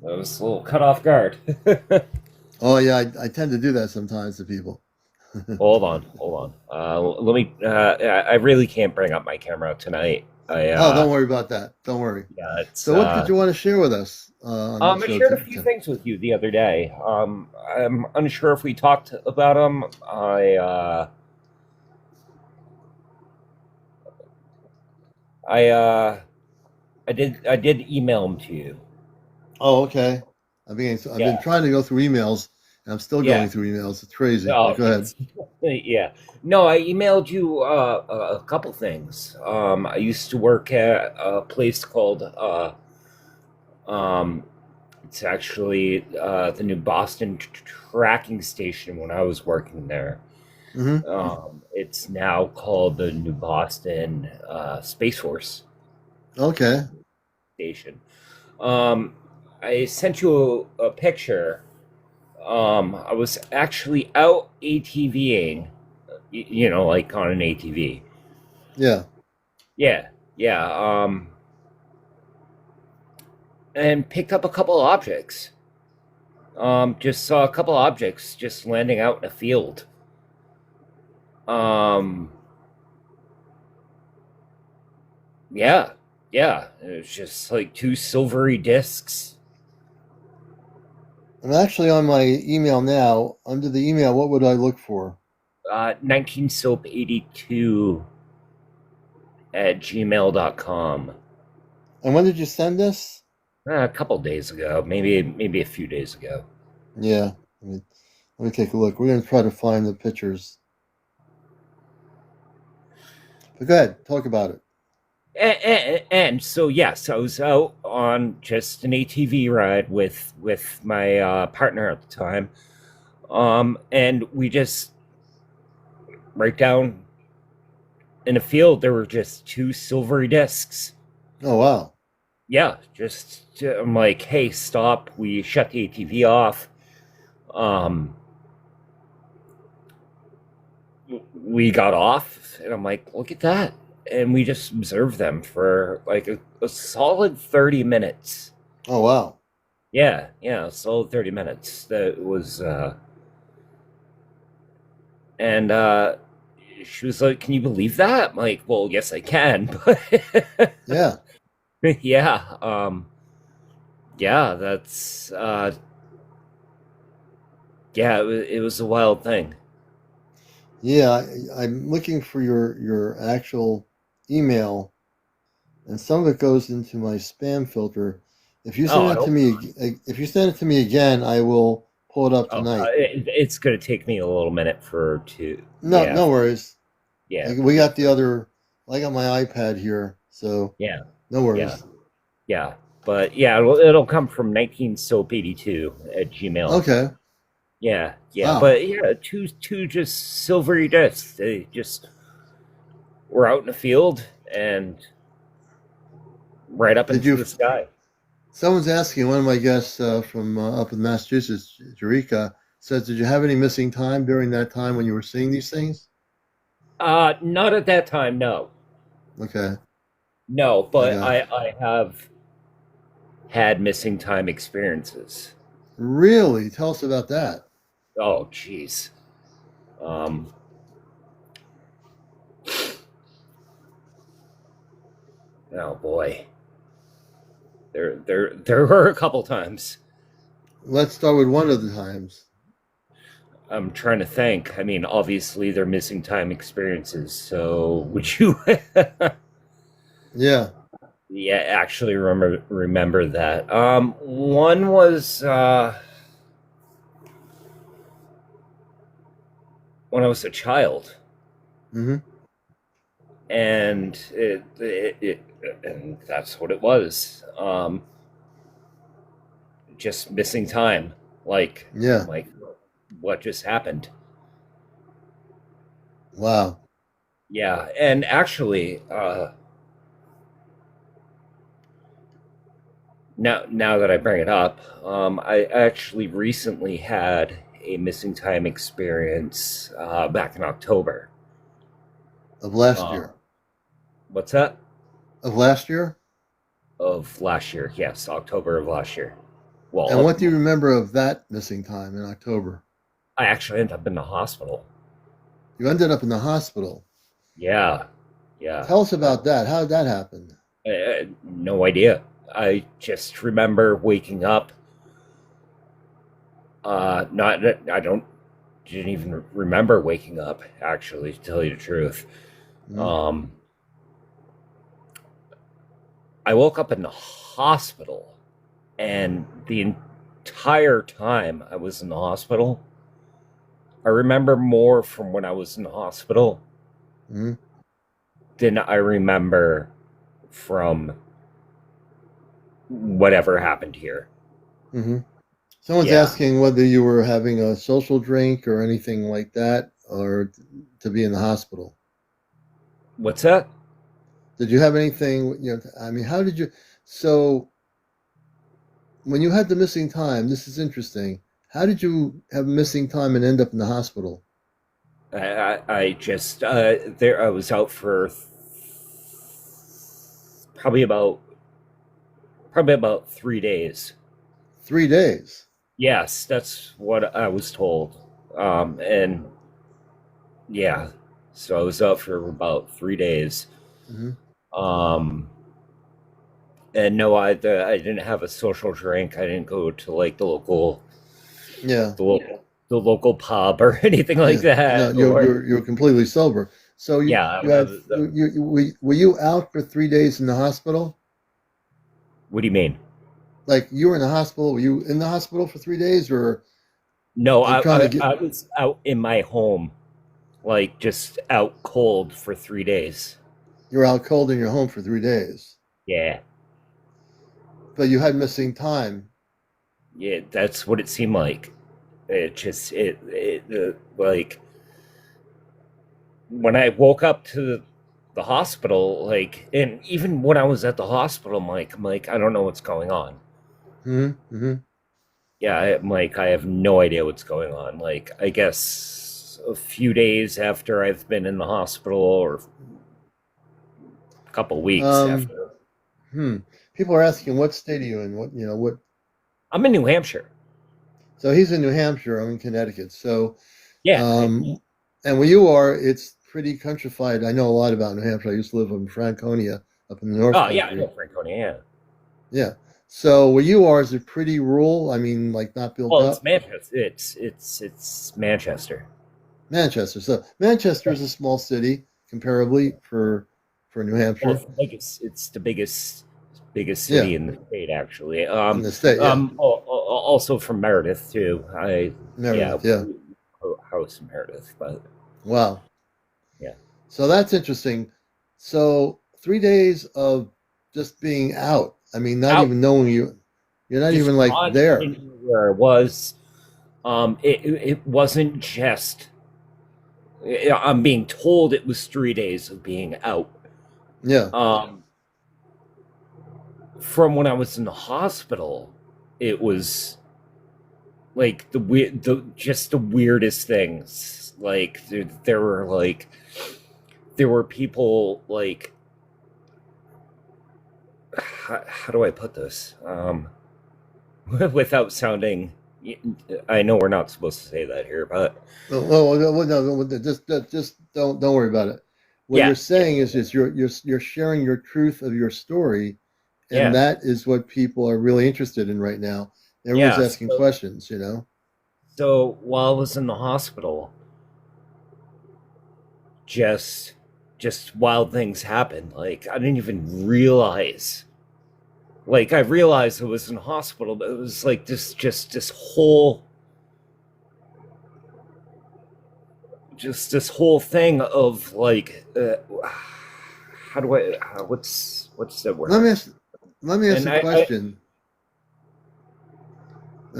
was a little cut off guard. Oh yeah, I tend to do that sometimes to people. Hold on. Let me. I really can't bring up my camera tonight. Don't worry about that. Don't worry. Yeah. So, what did you want to share with us on the show? I shared a few things with you the other day. I'm unsure if we talked about them. I did email them to you. Oh, okay. I've been trying to go through emails, and I'm still going through emails. It's crazy. Oh, go ahead. Yeah. No, I emailed you a couple things. I used to work at a place called it's actually the New Boston tracking station when I was working there. Mm-hmm. It's now called the New Boston Space Force. Okay. Station. I sent you a picture. I was actually out ATVing, like on an ATV. Yeah. Yeah. And picked up a couple objects. Just saw a couple objects just landing out in a field. Yeah. It was just like two silvery discs. I'm actually on my email now. Under the email, what would I look for? 19soap82 at gmail.com. And when did you send this? A couple days ago, maybe a few days ago. Yeah. Let me take a look. We're going to try to find the pictures. But go ahead, talk about it. And so yes, I was out on just an ATV ride with my partner at the time, and we just right down in a field there were just two silvery discs. Oh wow! Yeah, I'm like, hey, stop! We shut the ATV off. We got off, and I'm like, look at that. And we just observed them for like a solid 30 minutes. Oh, wow. Yeah, a solid 30 minutes. That was, and she was like, can you believe that? I'm like, well, yes, I can. But yeah. That's, it was a wild thing. Yeah, I'm looking for your actual email, and some of it goes into my spam filter. If you send it to me again, I will pull it up tonight. It's going to take me a little minute No worries. Yeah, we got the other. I got my iPad here, so yeah, no worries. Yeah. But yeah, it'll come from 19soap82 at Gmail. Okay. Yeah. Wow. But yeah, two just silvery discs. They just were out in the field and right up into the sky. Someone's asking, one of my guests from up in Massachusetts, Jerika, says, did you have any missing time during that time when you were seeing these things? Not at that time, no. Okay. No, but I have had missing time experiences. Really? Tell us about that. Oh, jeez. Oh boy. There were a couple times. Let's start with one of the times. I'm trying to think. I mean, obviously they're missing time experiences. So would you? Yeah. Yeah, actually remember that. One was when I was a child. Mm-hmm. And and that's what it was. Just missing time. Like what just happened? Wow. Yeah, and actually, now that I bring it up, I actually recently had a missing time experience back in October of last uh, year. what's that? Of last year? Of last year, yes, October of last year. And Well, what do you remember of that missing time in October? I actually ended up in the hospital. You ended up in the hospital. Yeah, yeah. Tell us about that. How did that happen? No idea. I just remember waking up. Not I don't didn't even remember waking up. Actually, to tell you the truth, Mm, um, I woke up in the hospital, and the entire time I was in the hospital, I remember more from when I was in the hospital mm, than I remember from whatever happened here. mm-hmm. Someone's Yeah. asking whether you were having a social drink or anything like that, or to be in the hospital. What's that? Did you have anything? I mean, how did you? So when you had the missing time, this is interesting. How did you have missing time and end up in the hospital? I just there I was out for probably about probably about 3 days. 3 days. Yes, that's what I was told. And yeah, so I was out for about 3 days. Mm-hmm. Um, and no, I didn't have a social drink. I didn't go to like Yeah, the local pub or anything like yeah. No, that. Or you're completely sober. So yeah, you had were you out for 3 days in the hospital? what do you mean? Like you were in the hospital? Were you in the hospital for 3 days, or No, I'm trying to get? I was out in my home, like just out cold for 3 days. You're out cold in your home for 3 days, Yeah, but you had missing time. yeah, that's what it seemed like. It just like when I woke up to the hospital, like, and even when I was at the hospital, I'm like, I don't know what's going on. Mm-hmm. Mm-hmm. Yeah, I'm like, I have no idea what's going on. Like, I guess a few days after I've been in the hospital, or a couple weeks Um. after. Hmm. People are asking, what state are you in? What? I'm in New Hampshire. So he's in New Hampshire. I'm in Connecticut. So, Yeah. um, and where you are, it's pretty countrified. I know a lot about New Hampshire. I used to live in Franconia, up in the North Oh, yeah, I Country. know Franconia. Yeah. Yeah. So where you are, is it pretty rural? I mean, like not built Well, it's up. Manchester. It's Manchester. Manchester. So Manchester is a small city comparably for New Well, Hampshire. it's the biggest Yeah, city in the state, actually. in the state. Yeah, Also from Meredith too. Yeah, Meredith. Yeah. house in Meredith, but Wow. yeah, So that's interesting. So 3 days of just being out. I mean, not out even knowing you. You're not just even like not there. in where I was. It wasn't just. I'm being told it was 3 days of being out. Yeah. Um, from when I was in the hospital, it was like the just the weirdest things. Like there were people like how do I put this without sounding. I know we're not supposed to say that here, but No, just don't worry about it. What yeah, you're saying is you're sharing your truth of your story, and yeah, that is what people are really interested in right now. Everyone's yeah. asking questions. You know. So while I was in the hospital, just wild things happened. Like I didn't even realize. Like I realized I was in the hospital, but it was like this whole this whole thing of like how do I what's the Let me word? ask. Let me ask And a I question.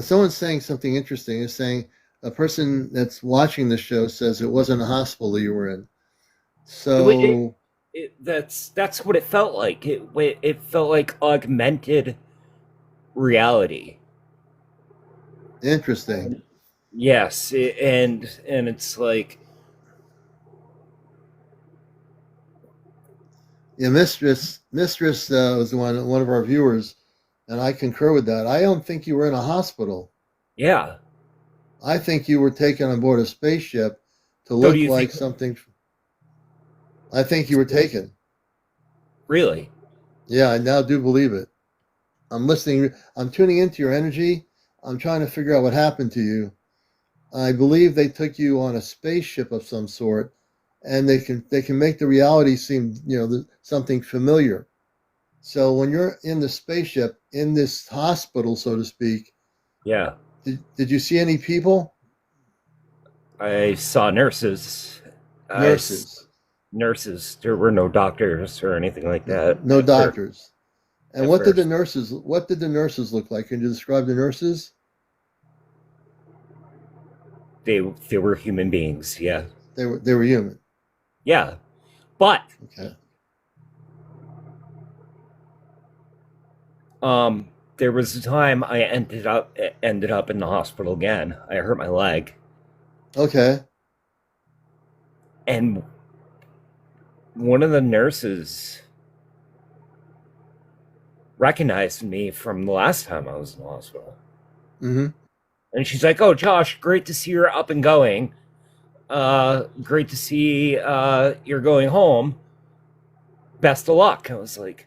Someone's saying something interesting. Is saying a person that's watching the show says it wasn't a hospital you were in. So that's what it felt like. It felt like augmented reality. interesting. Yes, and it's like, Yeah, Mistress was one of our viewers, and I concur with that. I don't think you were in a hospital. yeah. I think you were taken on board a spaceship to So do look you like think something. I think you were taken. really? Yeah, I now do believe it. I'm listening. I'm tuning into your energy. I'm trying to figure out what happened to you. I believe they took you on a spaceship of some sort, and they can make the reality seem something familiar. So when you're in the spaceship in this hospital, so to speak, Yeah. did you see any people? I saw nurses. Nurses, Nurses. There were no doctors or anything like that no doctors. And at what did first. the nurses look like? Can you describe the nurses? They were human beings. Yeah. They were human. Yeah. But Okay. there was a time I ended up in the hospital again. I hurt my leg. Okay. And one of the nurses recognized me from the last time I was in the hospital. Mm-hmm. And she's like, "Oh, Josh, great to see you're up and going. Great to see you're going home. Best of luck." I was like,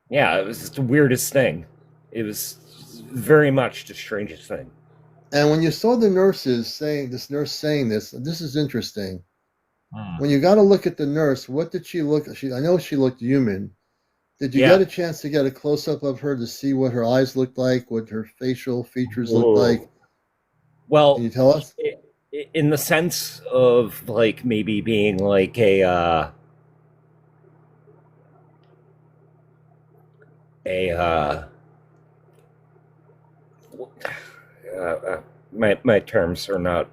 yeah, it was just the weirdest thing. It was very much the strangest thing. And when you saw the nurses saying this is interesting. When you got to look at the nurse, what did she look? I know she looked human. Did you get a chance to get a close up of her to see what her eyes looked like, what her facial features looked like? Well, can you tell us? In the sense of like maybe being like my terms are not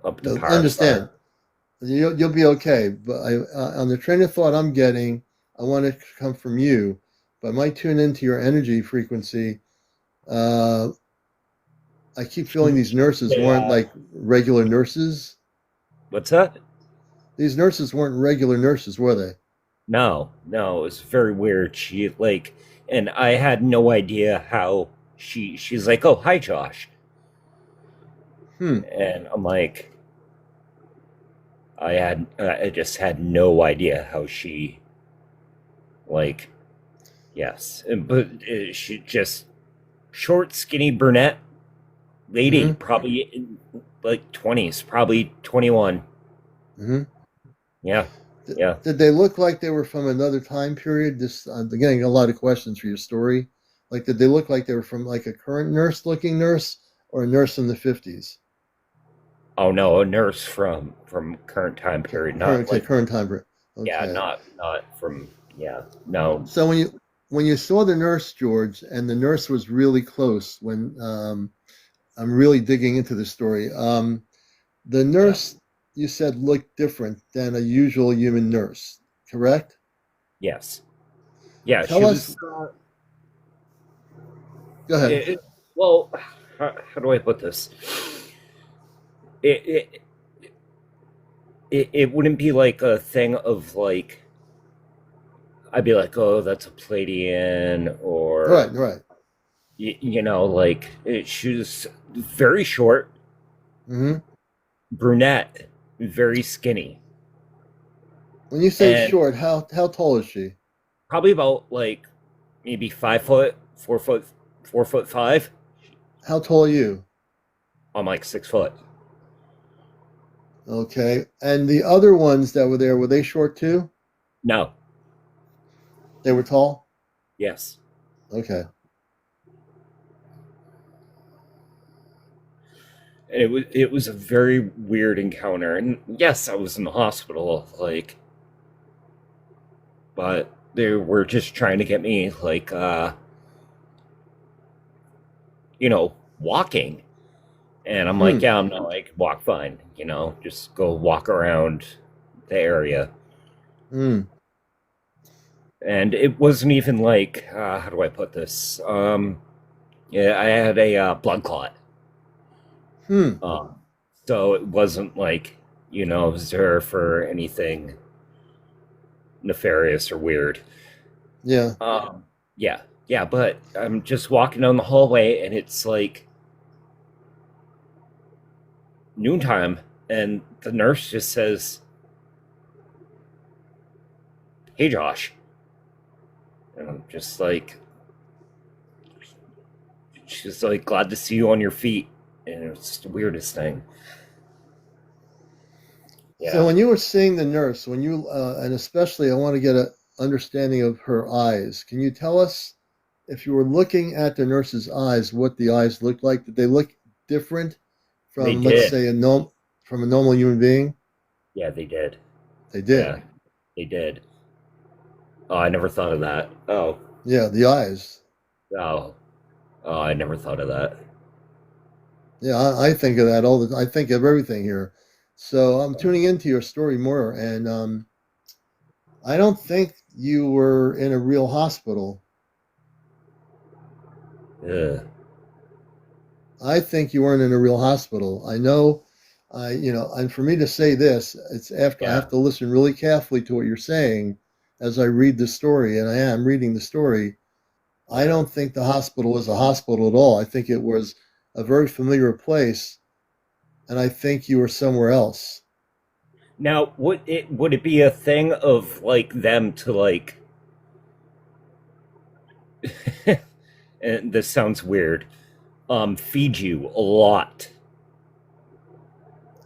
up to par. I understand. You'll be okay. But on the train of thought I'm getting, I want it to come from you, but I might tune into your energy frequency. I keep feeling these nurses weren't like regular nurses. What's that? These nurses weren't regular nurses, were they? No, it was very weird. She like, and I had no idea how she's like, "Oh, hi, Josh." And I'm like, I just had no idea how she, like, yes, but she just short, skinny brunette lady, probably in, like 20s, probably 21. Yeah. Did they look like they were from another time period? I'm getting a lot of questions for your story. Like, did they look like they were from like a current looking nurse or a nurse in the 50s? Oh no, a nurse from current time period, not like current time period. Okay. Yeah, not from no. So when you saw the nurse, George, and the nurse was really close, when I'm really digging into the story. The nurse you said looked different than a usual human nurse, correct? Yes. Yeah, Tell us. Go ahead. Well, how do I put this? It wouldn't be like a thing of like, I'd be like, oh, that's a Palladian, or right. You know, like she was very short, brunette, very skinny. When you say short, how tall is she? Probably about like maybe 5 foot, 4 foot, 4'5". How tall are you? I'm like 6 foot. Okay. And the other ones that were there, were they short too? No. They were tall? Yes. Okay. And it was a very weird encounter. And yes, I was in the hospital, like, but they were just trying to get me like walking. And I'm like, yeah, I'm not like walk fine, just go walk around area. Mm. And it wasn't even like, how do I put this? Yeah, I had a blood clot. So it wasn't like, it was there for anything nefarious or weird. Yeah. Yeah, but I'm just walking down the hallway and it's like noontime, and the nurse just says, "Hey, Josh," and I'm just like, she's like, "Glad to see you on your feet," and it's the weirdest thing. Yeah. So when you were seeing the nurse, when you and especially I want to get an understanding of her eyes. Can you tell us if you were looking at the nurse's eyes, what the eyes looked like? Did they look different They from, let's did. say, from a normal human being? Yeah, they did. They did. Yeah, they did. Oh, I never thought of that. Oh, Yeah, the eyes. oh, I never thought of that. Yeah, I think of that all the. I think of everything here. So I'm tuning into your story more, and I don't think you were in a real hospital. Ugh. I think you weren't in a real hospital. I know, and for me to say this, it's after I have to listen really carefully to what you're saying as I read the story, and I am reading the story. I don't think the hospital was a hospital at all. I think it was a very familiar place, and I think you were somewhere else. Now, would it be a thing of like them to like? And this sounds weird. Feed you a lot.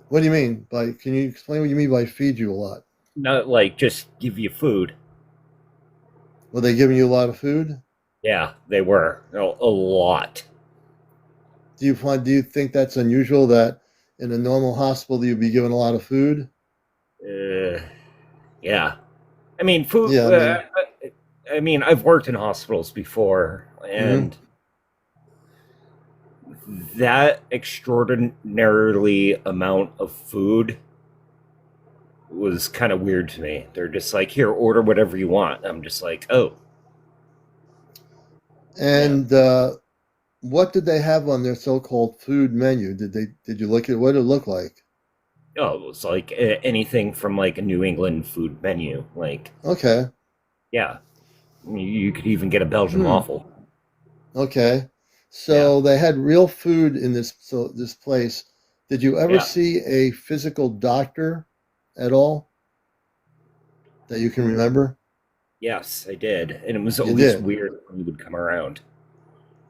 What do you mean by? Can you explain what you mean by feed you a lot? Not like just give you food. Were they giving you a lot of food? Yeah, they were a lot. Do you think that's unusual that in a normal hospital you'd be given a lot of food? Yeah. I mean, food. Yeah, I mean, I've worked in hospitals before, and that extraordinarily amount of food was kind of weird to me. They're just like, here, order whatever you want. I'm just like, oh. And what did they have on their so-called food menu? Did you look at what it looked like? Oh, it was like anything from like a New England food menu. Like, Okay. yeah, you could even get a Belgian waffle. Okay. So they had real food in this place. Did you ever see a physical doctor at all that you can remember? Yes, I did, and it was always weird when he would come around.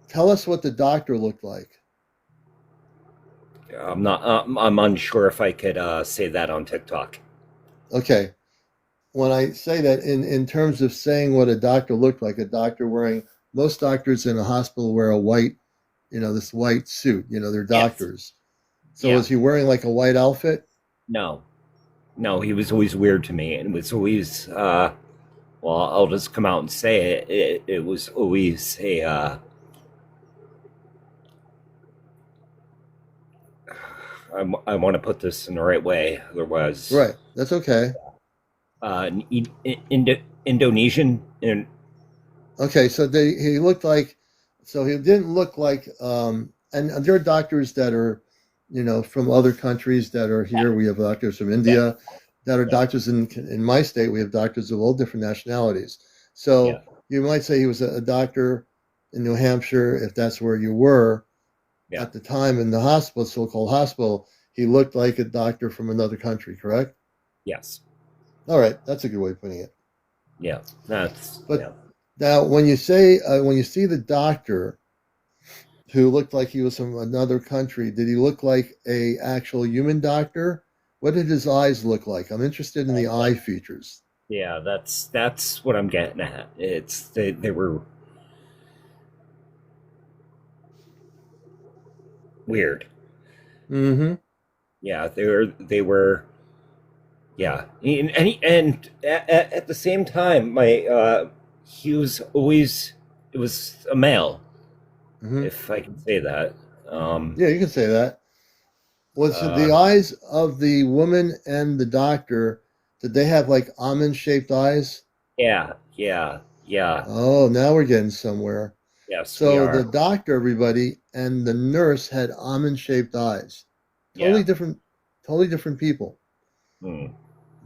Tell us what the doctor looked like. I'm unsure if I could say that on TikTok. Okay. When I say that in terms of saying what a doctor looked like, a doctor wearing, most doctors in a hospital wear a white, this white suit, they're doctors. Yes. So was he wearing like a white outfit? No, he was always weird to me, and it was always, well, I'll just come out and say it. It was always a, I want to put this in the right way, otherwise. Right, that's okay. Indonesian. Okay, so he looked like, so he didn't look like, and there are doctors that are, from other countries that are here. We have doctors from India that are doctors in my state. We have doctors of all different nationalities. So you might say he was a doctor in New Hampshire, if that's where you were at the time in the hospital, so-called hospital. He looked like a doctor from another country, correct? Yes. All right, that's a good way of putting it. Yeah, now when you say when you see the doctor who looked like he was from another country, did he look like a actual human doctor? What did his eyes look like? I'm interested in the eye features. Yeah, that's what I'm getting at. It's they were weird. Mm-hmm. Yeah, they were. Yeah, and at the same time, he was always, it was a male, if I can say that. Yeah, you can say that. Was the eyes of the woman and the doctor, Did they have like almond-shaped eyes? Yeah. Oh, now we're getting somewhere. Yes, we So are. the doctor, everybody, and the nurse had almond-shaped eyes. Yeah. Totally different people. Hmm.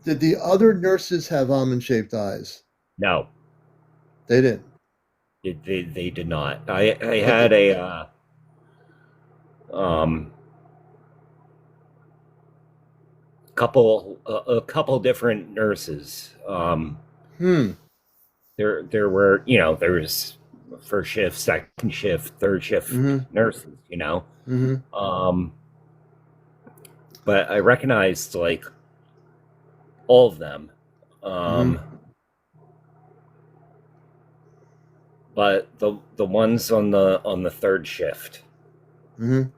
Did the other nurses have almond-shaped eyes? No, They didn't. they did not. I But had um a couple different nurses. hmm. There were, there was first shift, second shift, third shift Mm-hmm. nurses. Mm-hmm. Um, but I recognized like all of them. Mm-hmm. Um, but the ones on the third shift Mm-hmm.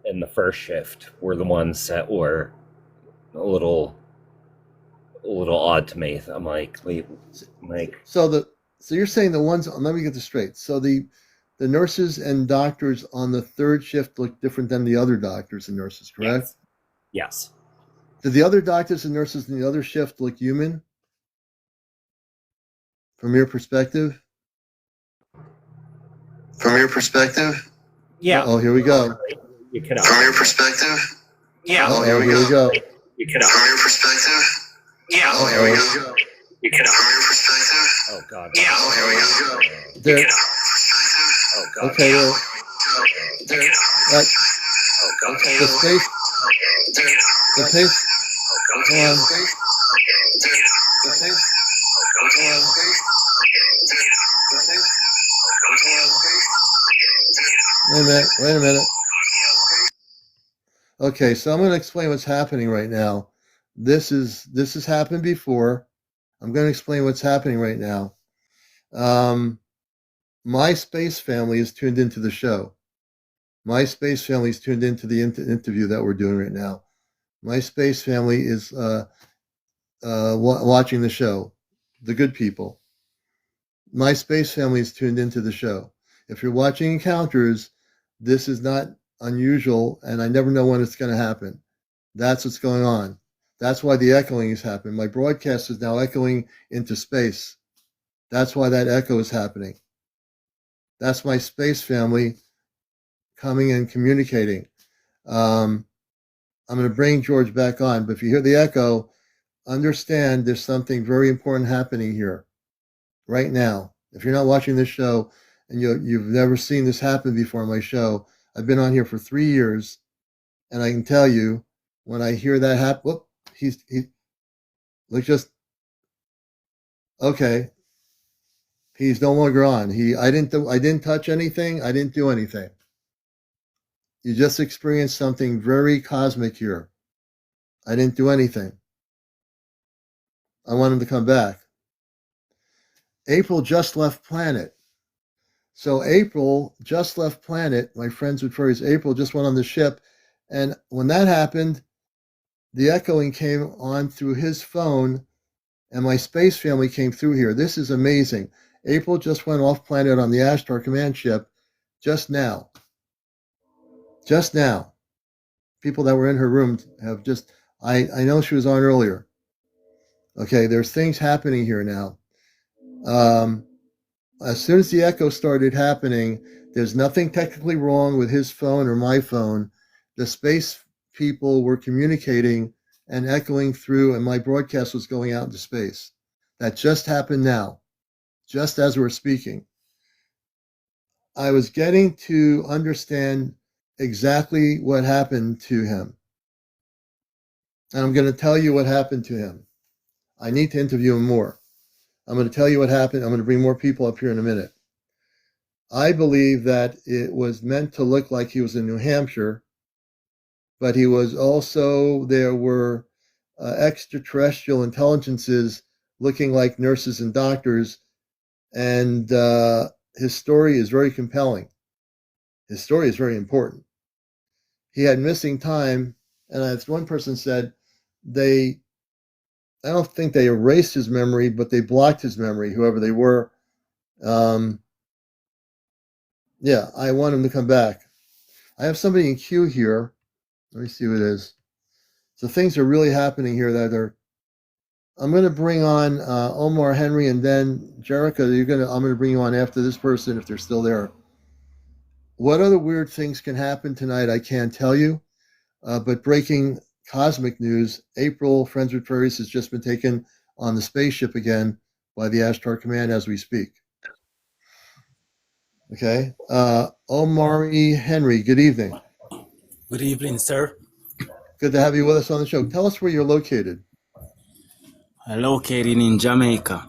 and the first shift were the ones that were a little odd to me. I'm like, wait, like, So you're saying the ones, let me get this straight. So the nurses and doctors on the third shift look different than the other doctors and nurses, correct? yes, yes. Did the other doctors and nurses in the other shift look human from your perspective? From your perspective? Yeah. Oh, here we go. You cannot. From your perspective? Yeah. Oh, here we go. You cannot. From your perspective? Yeah. Oh, here we go. You cannot. From your perspective? Oh God. Yeah. Oh, here we go. There. Oh God. Okay. There. Oh God. The space. The pace. Hold on. The pace. Hold on. Wait a minute. Okay, so I'm going to explain what's happening right now. This has happened before. I'm going to explain what's happening right now. My space family is tuned into the show. My space family is tuned into the interview that we're doing right now. My space family is watching the show. The good people. My space family is tuned into the show. If you're watching Encounters, this is not unusual, and I never know when it's going to happen. That's what's going on. That's why the echoing is happening. My broadcast is now echoing into space. That's why that echo is happening. That's my space family coming and communicating. I'm going to bring George back on, but if you hear the echo, understand there's something very important happening here right now. If you're not watching this show and you've never seen this happen before on my show, I've been on here for 3 years, and I can tell you when I hear that happen, whoop, he let's just okay. He's no longer on. I didn't touch anything. I didn't do anything. You just experienced something very cosmic here. I didn't do anything. I want him to come back. April just left planet. So April just left planet. My friends would phrase April just went on the ship. And when that happened, the echoing came on through his phone, and my space family came through here. This is amazing. April just went off planet on the Ashtar command ship just now. Just now. People that were in her room have just, I know she was on earlier. Okay, there's things happening here now. As soon as the echo started happening, there's nothing technically wrong with his phone or my phone. The space people were communicating and echoing through, and my broadcast was going out into space. That just happened now, just as we're speaking. I was getting to understand exactly what happened to him. And I'm going to tell you what happened to him. I need to interview him more. I'm going to tell you what happened. I'm going to bring more people up here in a minute. I believe that it was meant to look like he was in New Hampshire, but he was also, there were extraterrestrial intelligences looking like nurses and doctors, and his story is very compelling. His story is very important. He had missing time, and as one person said, I don't think they erased his memory, but they blocked his memory, whoever they were. Yeah, I want him to come back. I have somebody in queue here. Let me see who it is. So things are really happening here that are I'm going to bring on Omar Henry, and then Jerica. I'm going to bring you on after this person if they're still there. What other weird things can happen tonight? I can't tell you. But breaking cosmic news: April Friends with Furries has just been taken on the spaceship again by the Ashtar Command as we speak. Okay, Omari Henry. Good evening. Good evening, sir. Good to have you with us on the show. Tell us where you're located. I'm located in Jamaica.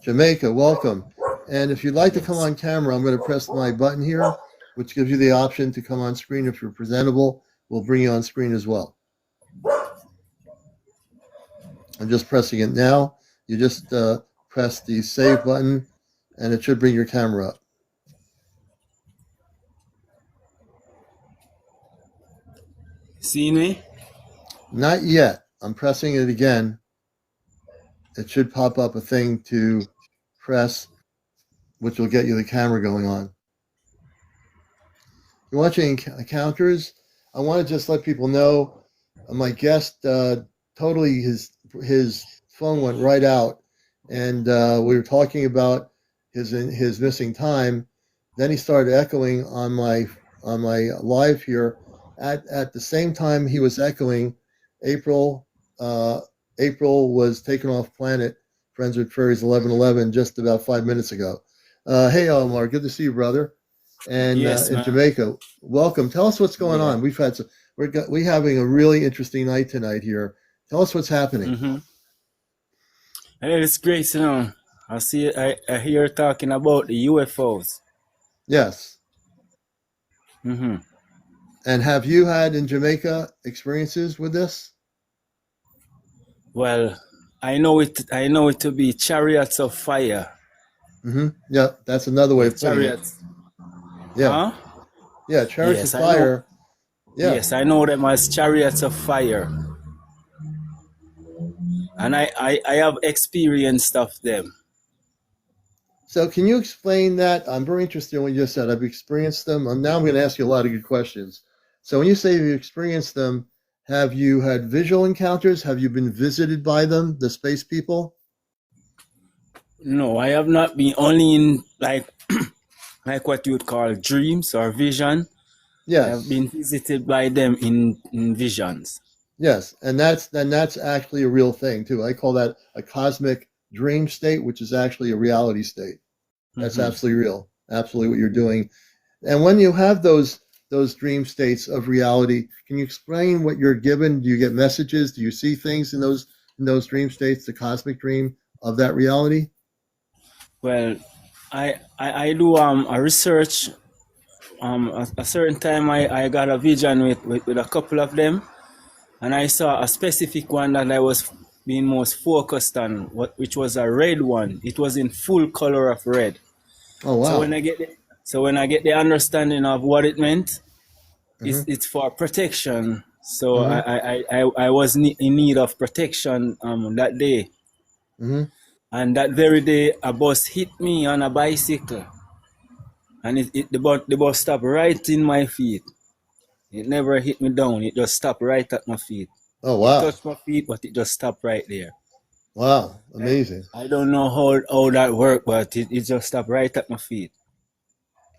Jamaica, welcome. And if you'd like to come on camera, I'm going to press my button here, which gives you the option to come on screen. If you're presentable, we'll bring you on screen as well. I'm just pressing it now. You just press the save button, and it should bring your camera up. See me? Not yet. I'm pressing it again. It should pop up a thing to press, which will get you the camera going on. You're watching Encounters. I want to just let people know my guest totally his phone went right out, and we were talking about his missing time. Then he started echoing on my live here. At the same time he was echoing, April was taken off planet Friends with Furries 1111 just about 5 minutes ago. Hey Omar, good to see you, brother. And yes, in Jamaica, welcome. Tell us what's going on. We're having a really interesting night tonight here. Tell us what's happening. Mm-hmm. It's great to know. I hear talking about the UFOs. Yes. Mm-hmm. And have you had in Jamaica experiences with this? Well, I know it to be chariots of fire. Mm-hmm. Yeah, that's another way of putting chariots. It. Yeah. Huh? Yeah, chariots of fire. Yeah. Yes, I know them as chariots of fire. And I have experienced of them. So can you explain that? I'm very interested in what you just said. I've experienced them. Now I'm going to ask you a lot of good questions. So when you say you've experienced them, have you had visual encounters? Have you been visited by them, the space people? No, I have not been. Only in like what you would call dreams or vision. Yes. I have been visited by them in visions. Yes, and that's actually a real thing too. I call that a cosmic dream state, which is actually a reality state. That's absolutely real. Absolutely what you're doing. And when you have those dream states of reality, can you explain what you're given? Do you get messages? Do you see things in those dream states, the cosmic dream of that reality? Well, I do a research. A certain time I got a vision with a couple of them, and I saw a specific one that I was being most focused on, which was a red one. It was in full color of red. Oh wow! So when I get the understanding of what it meant, it's for protection. So I was in need of protection that day. And that very day, a bus hit me on a bicycle, and the bus stopped right in my feet. It never hit me down. It just stopped right at my feet. Oh wow! It touched my feet, but it just stopped right there. Wow, amazing! I don't know how that worked, but it just stopped right at my feet.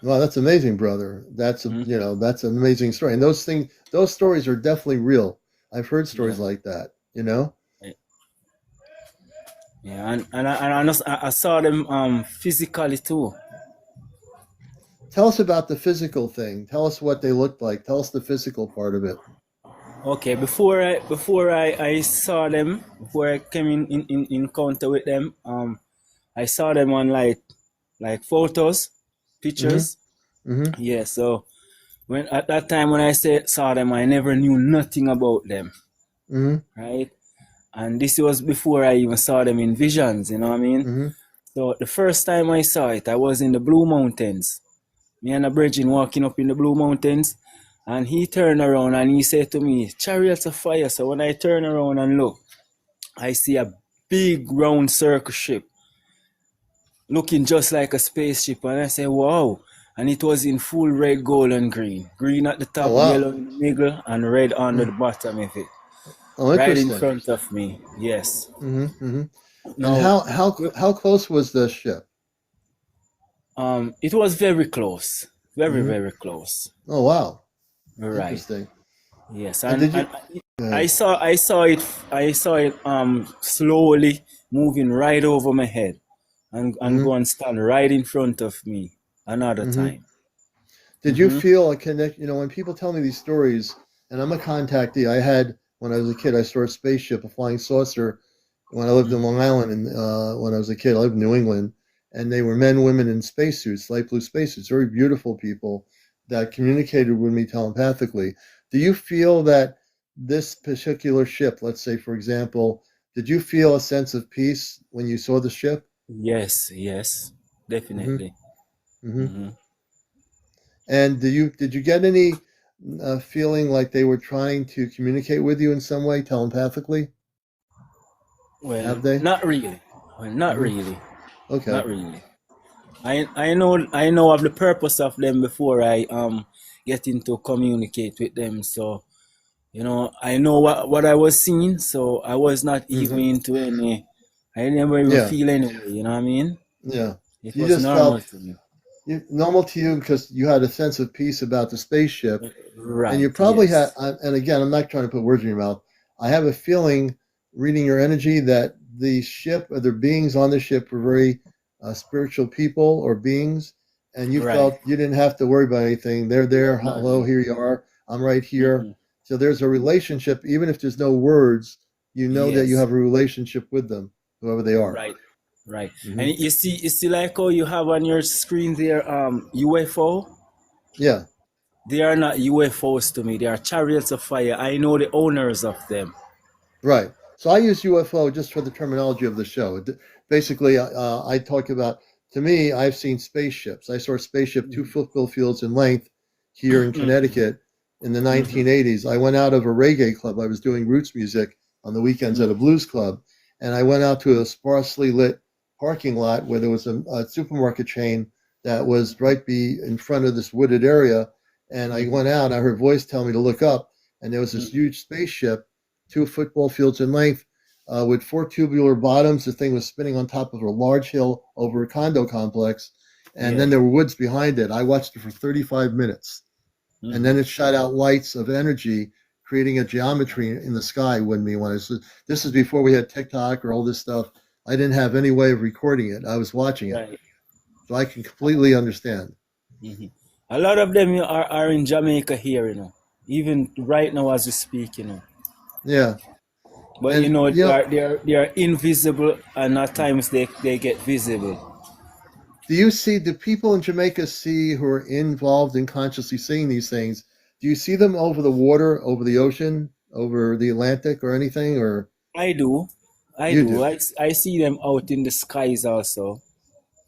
Wow, that's amazing, brother. That's that's an amazing story. And those stories are definitely real. I've heard stories like that. Yeah, and I saw them physically too. Tell us about the physical thing. Tell us what they looked like. Tell us the physical part of it. Okay, before I saw them, before I came in encounter with them, I saw them on like photos, pictures. Yeah, so at that time when I saw them, I never knew nothing about them. Right? And this was before I even saw them in visions, you know what I mean? So the first time I saw it, I was in the Blue Mountains. Me and a brethren walking up in the Blue Mountains, and he turned around and he said to me, "Chariots of fire." So when I turn around and look, I see a big round circle ship looking just like a spaceship, and I say, "Wow." And it was in full red, gold, and green. Green at the top, yellow in the middle, and red under the bottom of it. Oh, right in interesting. front of me. Yes. Mm-hmm. Mm-hmm. And Now, how close was the ship? it was very close, very Mm-hmm. very close. Oh, wow. Right. Interesting. Yes, And and did you? Go ahead. I saw it slowly moving right over my head and Mm-hmm. go and stand right in front of me another Mm-hmm. time. Did you feel a connect? You know, when people tell me these stories, and I'm a contactee. I had when I was a kid, I saw a spaceship, a flying saucer, when I lived in Long Island, and when I was a kid, I lived in New England, and they were men, women in spacesuits, light blue spacesuits, very beautiful people that communicated with me telepathically. Do you feel that this particular ship, let's say, for example, did you feel a sense of peace when you saw the ship? Yes, yes, Mm-hmm. definitely. Mm-hmm. Hmm. And did you get any feeling like they were trying to communicate with you in some way telepathically? Well, Have they? not really. Well, not Hmm. really. Okay. Not really. I know of the purpose of them before I get into communicate with them. So I know what I was seeing. So I was not even Hmm. into any. I never even Yeah. feel anyway. You know what I mean? Yeah. It You was just normal felt to me. normal to you because you had a sense of peace about the spaceship, and you Right. probably had. Yes. And again, I'm not trying to put words in your mouth. I have a feeling, reading your energy, that the ship or the beings on the ship were very spiritual people or beings, and you Right. felt you didn't have to worry about anything. They're there. Hello, Nothing. here you are. I'm right here. Hmm. So there's a relationship, even if there's no words. You know that you Yes. have a relationship with them, whoever they are. Right. Right. Hmm. And you see like how you have on your screen there UFO. Yeah. They are not UFOs to me. They are chariots of fire. I know the owners of them. Right. So I use UFO just for the terminology of the show. Basically, I talk about, to me, I've seen spaceships. I saw a spaceship 2 football fields in length here in Connecticut in the Hmm. 1980s. I went out of a reggae club. I was doing roots music on the weekends at a blues club. And I went out to a sparsely lit parking lot where there was a supermarket chain that was in front of this wooded area. And I went out, I heard a voice tell me to look up, and there was this huge spaceship 2 football fields in length, with 4 tubular bottoms. The thing was spinning on top of a large hill over a condo complex, and Yeah. then there were woods behind it. I watched it for 35 minutes, and Hmm. then it shot out lights of energy, creating a geometry in the sky with me. This is before we had TikTok or all this stuff. I didn't have any way of recording it. I was watching it, Right. so I can completely understand. Hmm. A lot of them are in Jamaica here, even right now as we speak, Yeah, But and they are invisible, and at times they get visible. do people in Jamaica see who are involved in consciously seeing these things? Do you see them over the water, over the ocean, over the Atlantic or anything, or I do, I you do. do? I see them out in the skies also.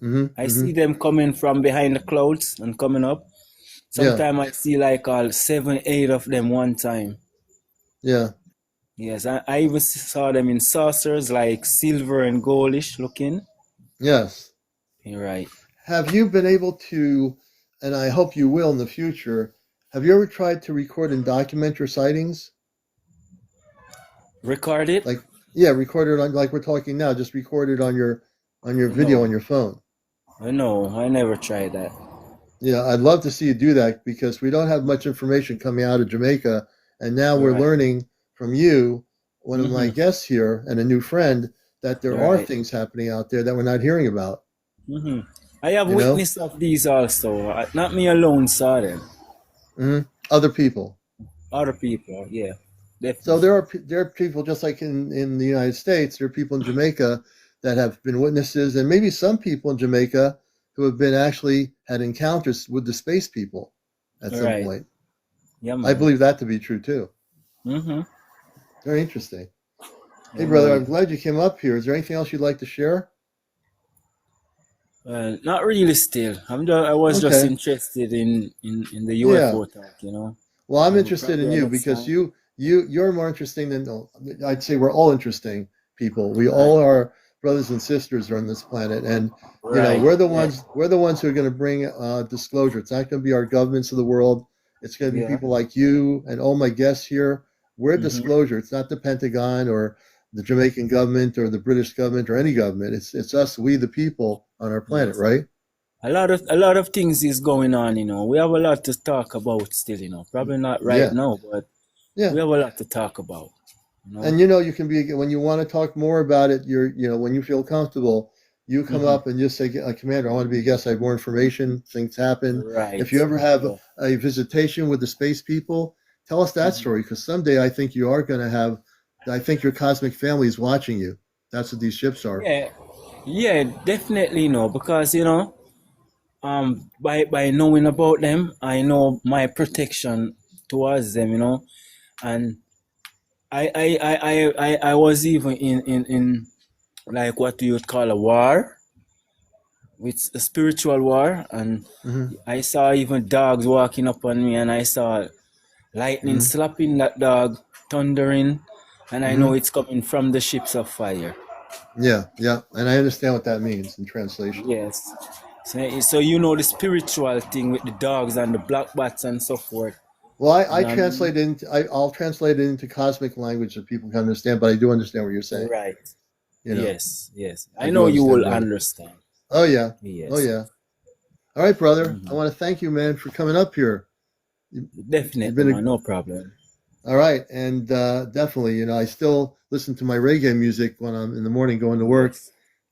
Mm-hmm. I Mm-hmm. see them coming from behind the clouds and coming up. Yeah. Sometimes I see like all 7, 8 of them one time. Yeah. Yes, I even saw them in saucers, like silver and goldish looking. Yes. You're right. Have you been able to, and I hope you will in the future, have you ever tried to record and document your sightings? Record it? Like, yeah, record it on, like we're talking now, just record it on your video on No, your phone. no, I never tried that. Yeah, I'd love to see you do that because we don't have much information coming out of Jamaica, and now we're Right. learning from you, one of my Mm-hmm. guests here, and a new friend, that there are Right. things happening out there that we're not hearing about. Mm-hmm. I have You know, witness of these also. Not me alone saw them. other people. Other people, yeah, So definitely. there are people just like in the United States. There are people in Jamaica that have been witnesses, and maybe some people in Jamaica who have been actually had encounters with the space people at All some right. point. Yeah, I man. believe that to be true too. Mm-hmm. Very interesting. Hey, Yeah, brother, I'm man. glad you came up here. Is there anything else you'd like to share? Not really. Still, I was just Okay. interested in the Yeah. UFO talk. Well, I'm Maybe interested in probably you next because time. you're more interesting than I'd say we're all interesting people. We Right. all are brothers and sisters on this planet, and Right. we're the Yeah. ones who are going to bring disclosure. It's not going to be our governments of the world. It's going to be Yeah. people like you and all my guests here. We're disclosure. It's not the Pentagon or the Jamaican government or the British government or any government. It's us, we the people on our planet, right? A lot of things is going on, you know. We have a lot to talk about still, you know. Probably not right now, but we have a lot to talk about. You know? And you can be, when you want to talk more about it, when you feel comfortable, you come up and just say, Commander, I want to be a guest. I have more information. Things happen. Right. If you ever have a visitation with the space people, tell us that story, because someday I think you are going to have, I think your cosmic family is watching you. That's what these ships are. Yeah, definitely, because, by knowing about them, I know my protection towards them, and I was even in like what you would call a war, with a spiritual war, and I saw even dogs walking up on me, and I saw lightning slapping that dog, thundering, and I know it's coming from the ships of fire. Yeah, and I understand what that means in translation. Yes. So the spiritual thing with the dogs and the black bats and so forth. Well, I'll translate it into cosmic language so people can understand, but I do understand what you're saying. Right. Yes. I I know you will better. understand. Oh yeah. Yes. Oh yeah. All right, brother. I want to thank you, man, for coming up here. Definitely, no problem. All right, and definitely, I still listen to my reggae music when I'm in the morning going to work.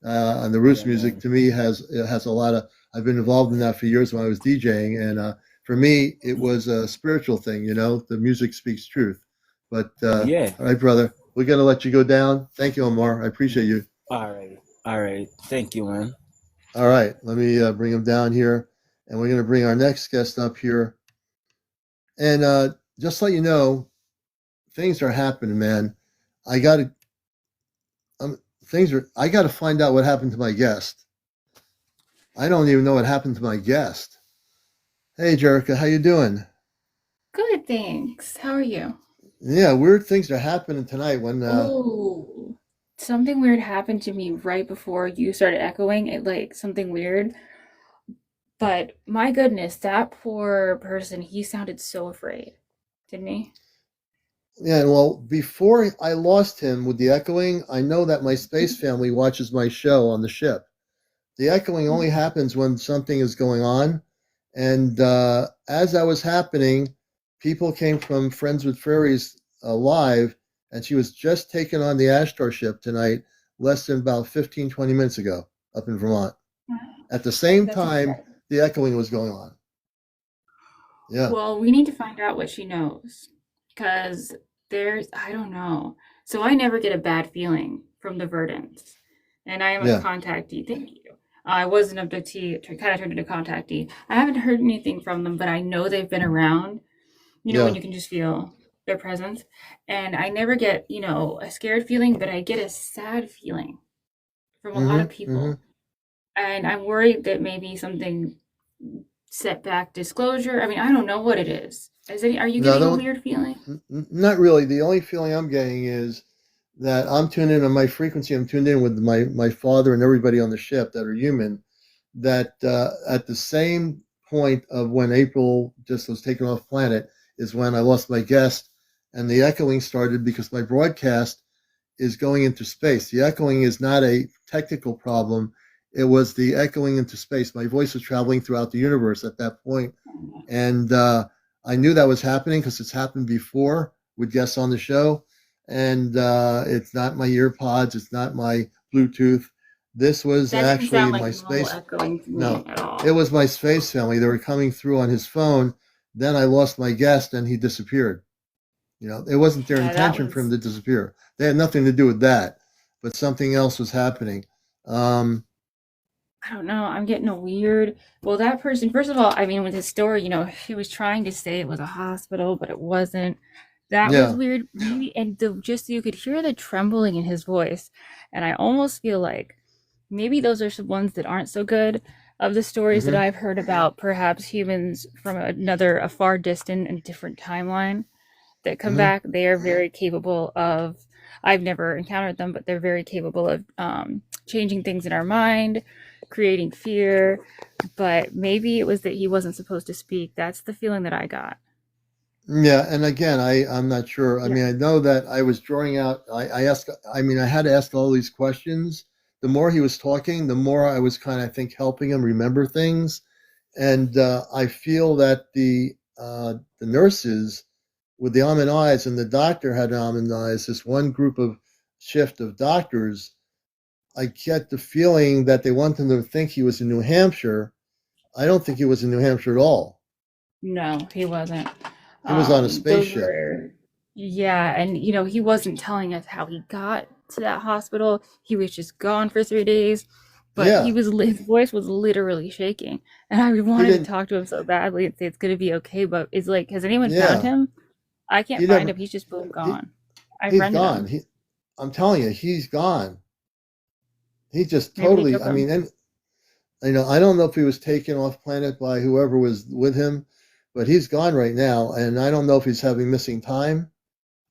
And the roots music to me has a lot of. I've been involved in that for years when I was DJing, and for me, it was a spiritual thing. The music speaks truth. But all right, brother, we're gonna let you go down. Thank you, Omar. I appreciate you. All right. Thank you, man. All right, let me bring him down here, and we're gonna bring our next guest up here. And just let you know, things are happening, man. I gotta find out what happened to my guest. I don't even know what happened to my guest. Hey, Jerica, how you doing? Good, thanks. How are you? Yeah, weird things are happening tonight. Oh, something weird happened to me right before you started echoing it, like something weird. But my goodness, that poor person, he sounded so afraid, didn't he? Yeah, well, before I lost him with the echoing, I know that my space family watches my show on the ship. The echoing only happens when something is going on. And as that was happening, people came from Friends with Fairies live, and she was just taken on the Ashtar ship tonight, less than about 15, 20 minutes ago, up in Vermont. At the same time, the echoing was going on. Yeah. Well, we need to find out what she knows, because I don't know. So I never get a bad feeling from the Verdants, and I am a contactee. Thank you. I was an abductee, kind of turned into a contactee. I haven't heard anything from them, but I know they've been around, when you can just feel their presence. And I never get, a scared feeling, but I get a sad feeling from a lot of people. And I'm worried that maybe something set back disclosure. I mean, I don't know what it is. Are you getting a weird feeling? Not really. The only feeling I'm getting is that I'm tuned in on my frequency. I'm tuned in with my father and everybody on the ship that are human. That at the same point of when April just was taken off planet is when I lost my guest, and the echoing started because my broadcast is going into space. The echoing is not a technical problem. It was the echoing into space. My voice was traveling throughout the universe at that point. And I knew that was happening because it's happened before with guests on the show. And it's not my ear pods. It's not my Bluetooth. This was actually my space. No, it was my space family. They were coming through on his phone. Then I lost my guest and he disappeared. It wasn't their intention for him to disappear. They had nothing to do with that, but something else was happening. I don't know. I'm getting a weird. Well, that person, first of all, I mean, with his story, he was trying to say it was a hospital, but it wasn't. That was weird. Maybe, and just so you could hear the trembling in his voice. And I almost feel like maybe those are some ones that aren't so good of the stories that I've heard about, perhaps humans from a far distant and different timeline that come back. They are very capable of, I've never encountered them, but they're very capable of changing things in our mind, creating fear. But maybe it was that he wasn't supposed to speak. That's the feeling that I got. Yeah, and again, I'm not sure. I Yeah. mean, I know that I was drawing out. I asked. I mean, I had to ask all these questions. The more he was talking, the more I was kind of, I think, helping him remember things. And I feel that the nurses with the almond eyes and the doctor had almond eyes. This one group of shift of doctors. I get the feeling that they want him to think he was in New Hampshire. I don't think he was in New Hampshire at all. No, he wasn't. He was on a Those spaceship. were, yeah, and he wasn't telling us how he got to that hospital. He was just gone for 3 days, but Yeah, his voice was literally shaking, and I he wanted to didn't. talk to him so badly and say it's gonna be okay, but it's like, has anyone found Yeah, him? I he can't find him. never. He's just boom He gone. I he's friended gone. him. I'm telling you, he's gone. He just Maybe they totally. took I mean, him. and I don't know if he was taken off planet by whoever was with him, but he's gone right now, and I don't know if he's having missing time.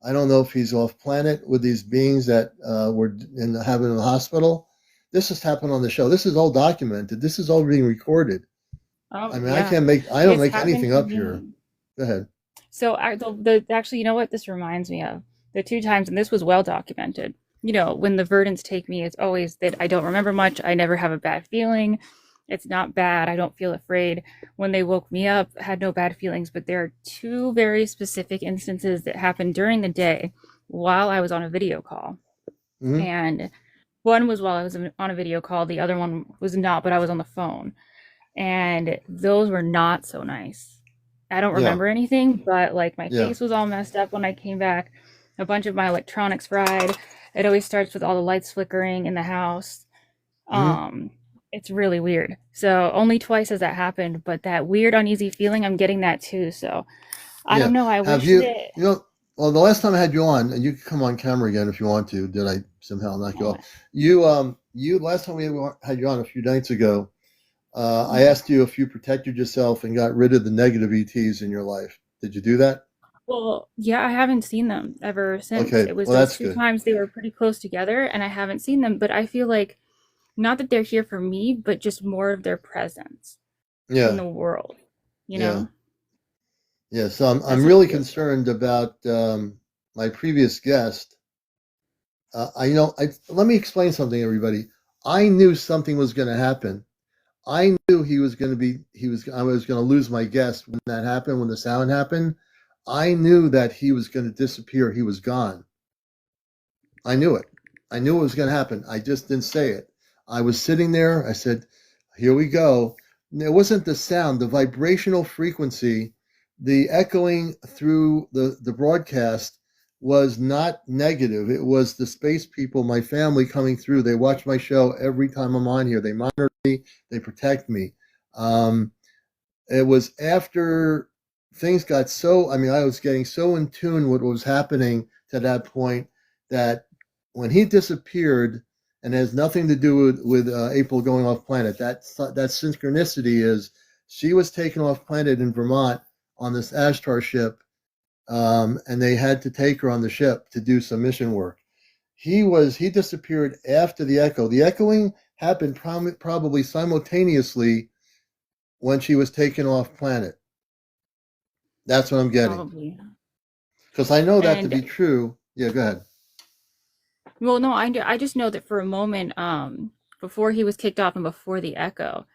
I don't know if he's off planet with these beings that were having in the hospital. This has happened on the show. This is all documented. This is all being recorded. I Oh mean, yeah, I don't it's make happened anything to up here. me. Go ahead. So actually, you know what this reminds me of? The two times, and this was well documented. When the verdants take me, it's always that I don't remember much. I never have a bad feeling. It's not bad. I don't feel afraid. When they woke me up, I had no bad feelings. But there are two very specific instances that happened during the day while I was on a video call. Hmm. And one was while I was on a video call. The other one was not, but I was on the phone. And those were not so nice. I don't Yeah. remember anything, but like my Yeah. face was all messed up when I came back. A bunch of my electronics fried. It always starts with all the lights flickering in the house. Hmm. Um, it's really weird. So only twice has that happened, but that weird uneasy feeling, I'm getting that too. So I Yeah. don't know. I Have wish you? that. Well, the last time I had you on, and you can come on camera again if you want to. Did I somehow knock you Oh, off? You last time we had you on a few nights ago. I mhm. asked you if you protected yourself and got rid of the negative ETs in your life. Did you do that? Well, yeah, I haven't seen them ever since. Okay. It was Well, those that's two good. times they were pretty close together, and I haven't seen them, but I feel like not that they're here for me, but just more of their presence in Yeah. the world, you Yeah. know? Yeah. So I'm That's what it really feels like. concerned about my previous guest. Let me explain something, everybody. I knew something was going to happen. I knew he was going to be. I was going to lose my guest when that happened. When the sound happened, I knew that he was going to disappear. He was gone. I knew it. I knew it was going to happen. I just didn't say it. I was sitting there. I said, "Here we go." And it wasn't the sound, the vibrational frequency, the echoing through the broadcast was not negative. It was the space people, my family coming through. They watch my show every time I'm on here. They monitor me. They protect me. Um, it was after things got so. I mean, I was getting so in tune with what was happening to that point that when he disappeared, and it has nothing to do with April going off planet. That synchronicity is she was taken off planet in Vermont on this Ashtar ship, and they had to take her on the ship to do some mission work. He disappeared after the echo. The echoing happened probably simultaneously when she was taken off planet. That's what I'm getting Probably. because I know that to And be true. Yeah, go ahead. well, no, I just know that for a moment, before he was kicked off and before the echo,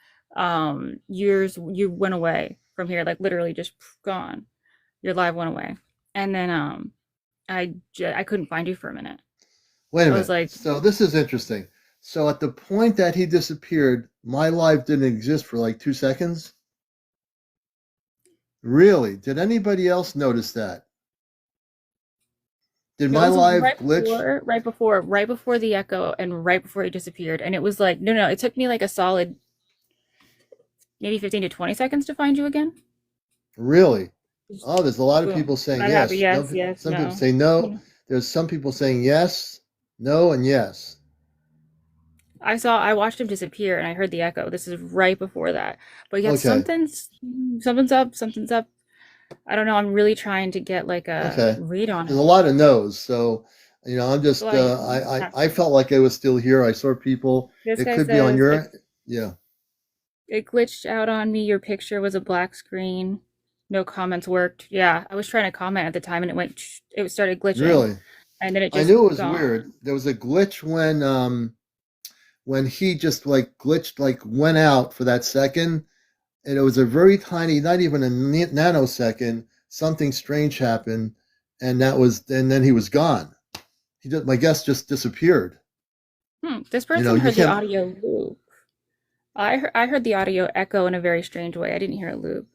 you went away from here, like literally just gone. Your live went away, and then I couldn't find you for a minute. Wait a I was minute. like, So this is interesting. So at the point that he disappeared, my life didn't exist for like 2 seconds. Really? Did anybody else notice that? Did no, my it was live glitch? right before the echo, and right before he disappeared, and it was like, no, it took me like a solid maybe 15 to 20 seconds to find you again. Really? Just Oh, there's a lot of people boom, saying that happened. yes. No, Yes, yes, some people no. say no. You There's some people saying yes, no, and yes. I watched him disappear, and I heard the echo. This is right before that, but yet Okay. something's up, something's up. I don't know. I'm really trying to get like a Okay. read on There's a it. lot of no's. So, I'm So just, I felt like I was still here. I saw people. this It guy could be on says your, yeah. it glitched out on me. Your picture was a black screen. no comments worked. Yeah, I was trying to comment at the time, and it started glitching. Really? And then it I just knew it was gone. weird. There was a glitch when he just like glitched, like went out for that second, and it was a very tiny, not even a nanosecond. Something strange happened, and then he was gone. My guest just disappeared. This person heard the audio loop. I heard the audio echo in a very strange way. I didn't hear it loop.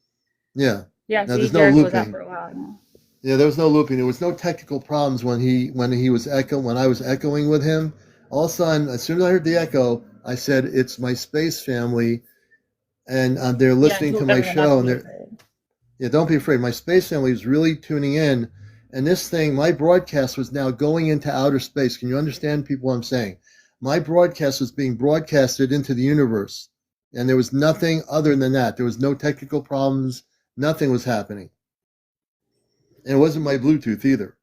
Yeah. Yeah. Now, See, there's no Derek was looping. out for a while now. Yeah, there was no looping. There was no technical problems when I was echoing with him. All of a sudden, as soon as I heard the echo, I said, "It's my space family," and they're listening to my show. And don't be afraid. My space family is really tuning in, and my broadcast was now going into outer space. Can you understand, people, what I'm saying? My broadcast was being broadcasted into the universe, and there was nothing other than that. There was no technical problems. Nothing was happening. And it wasn't my Bluetooth either.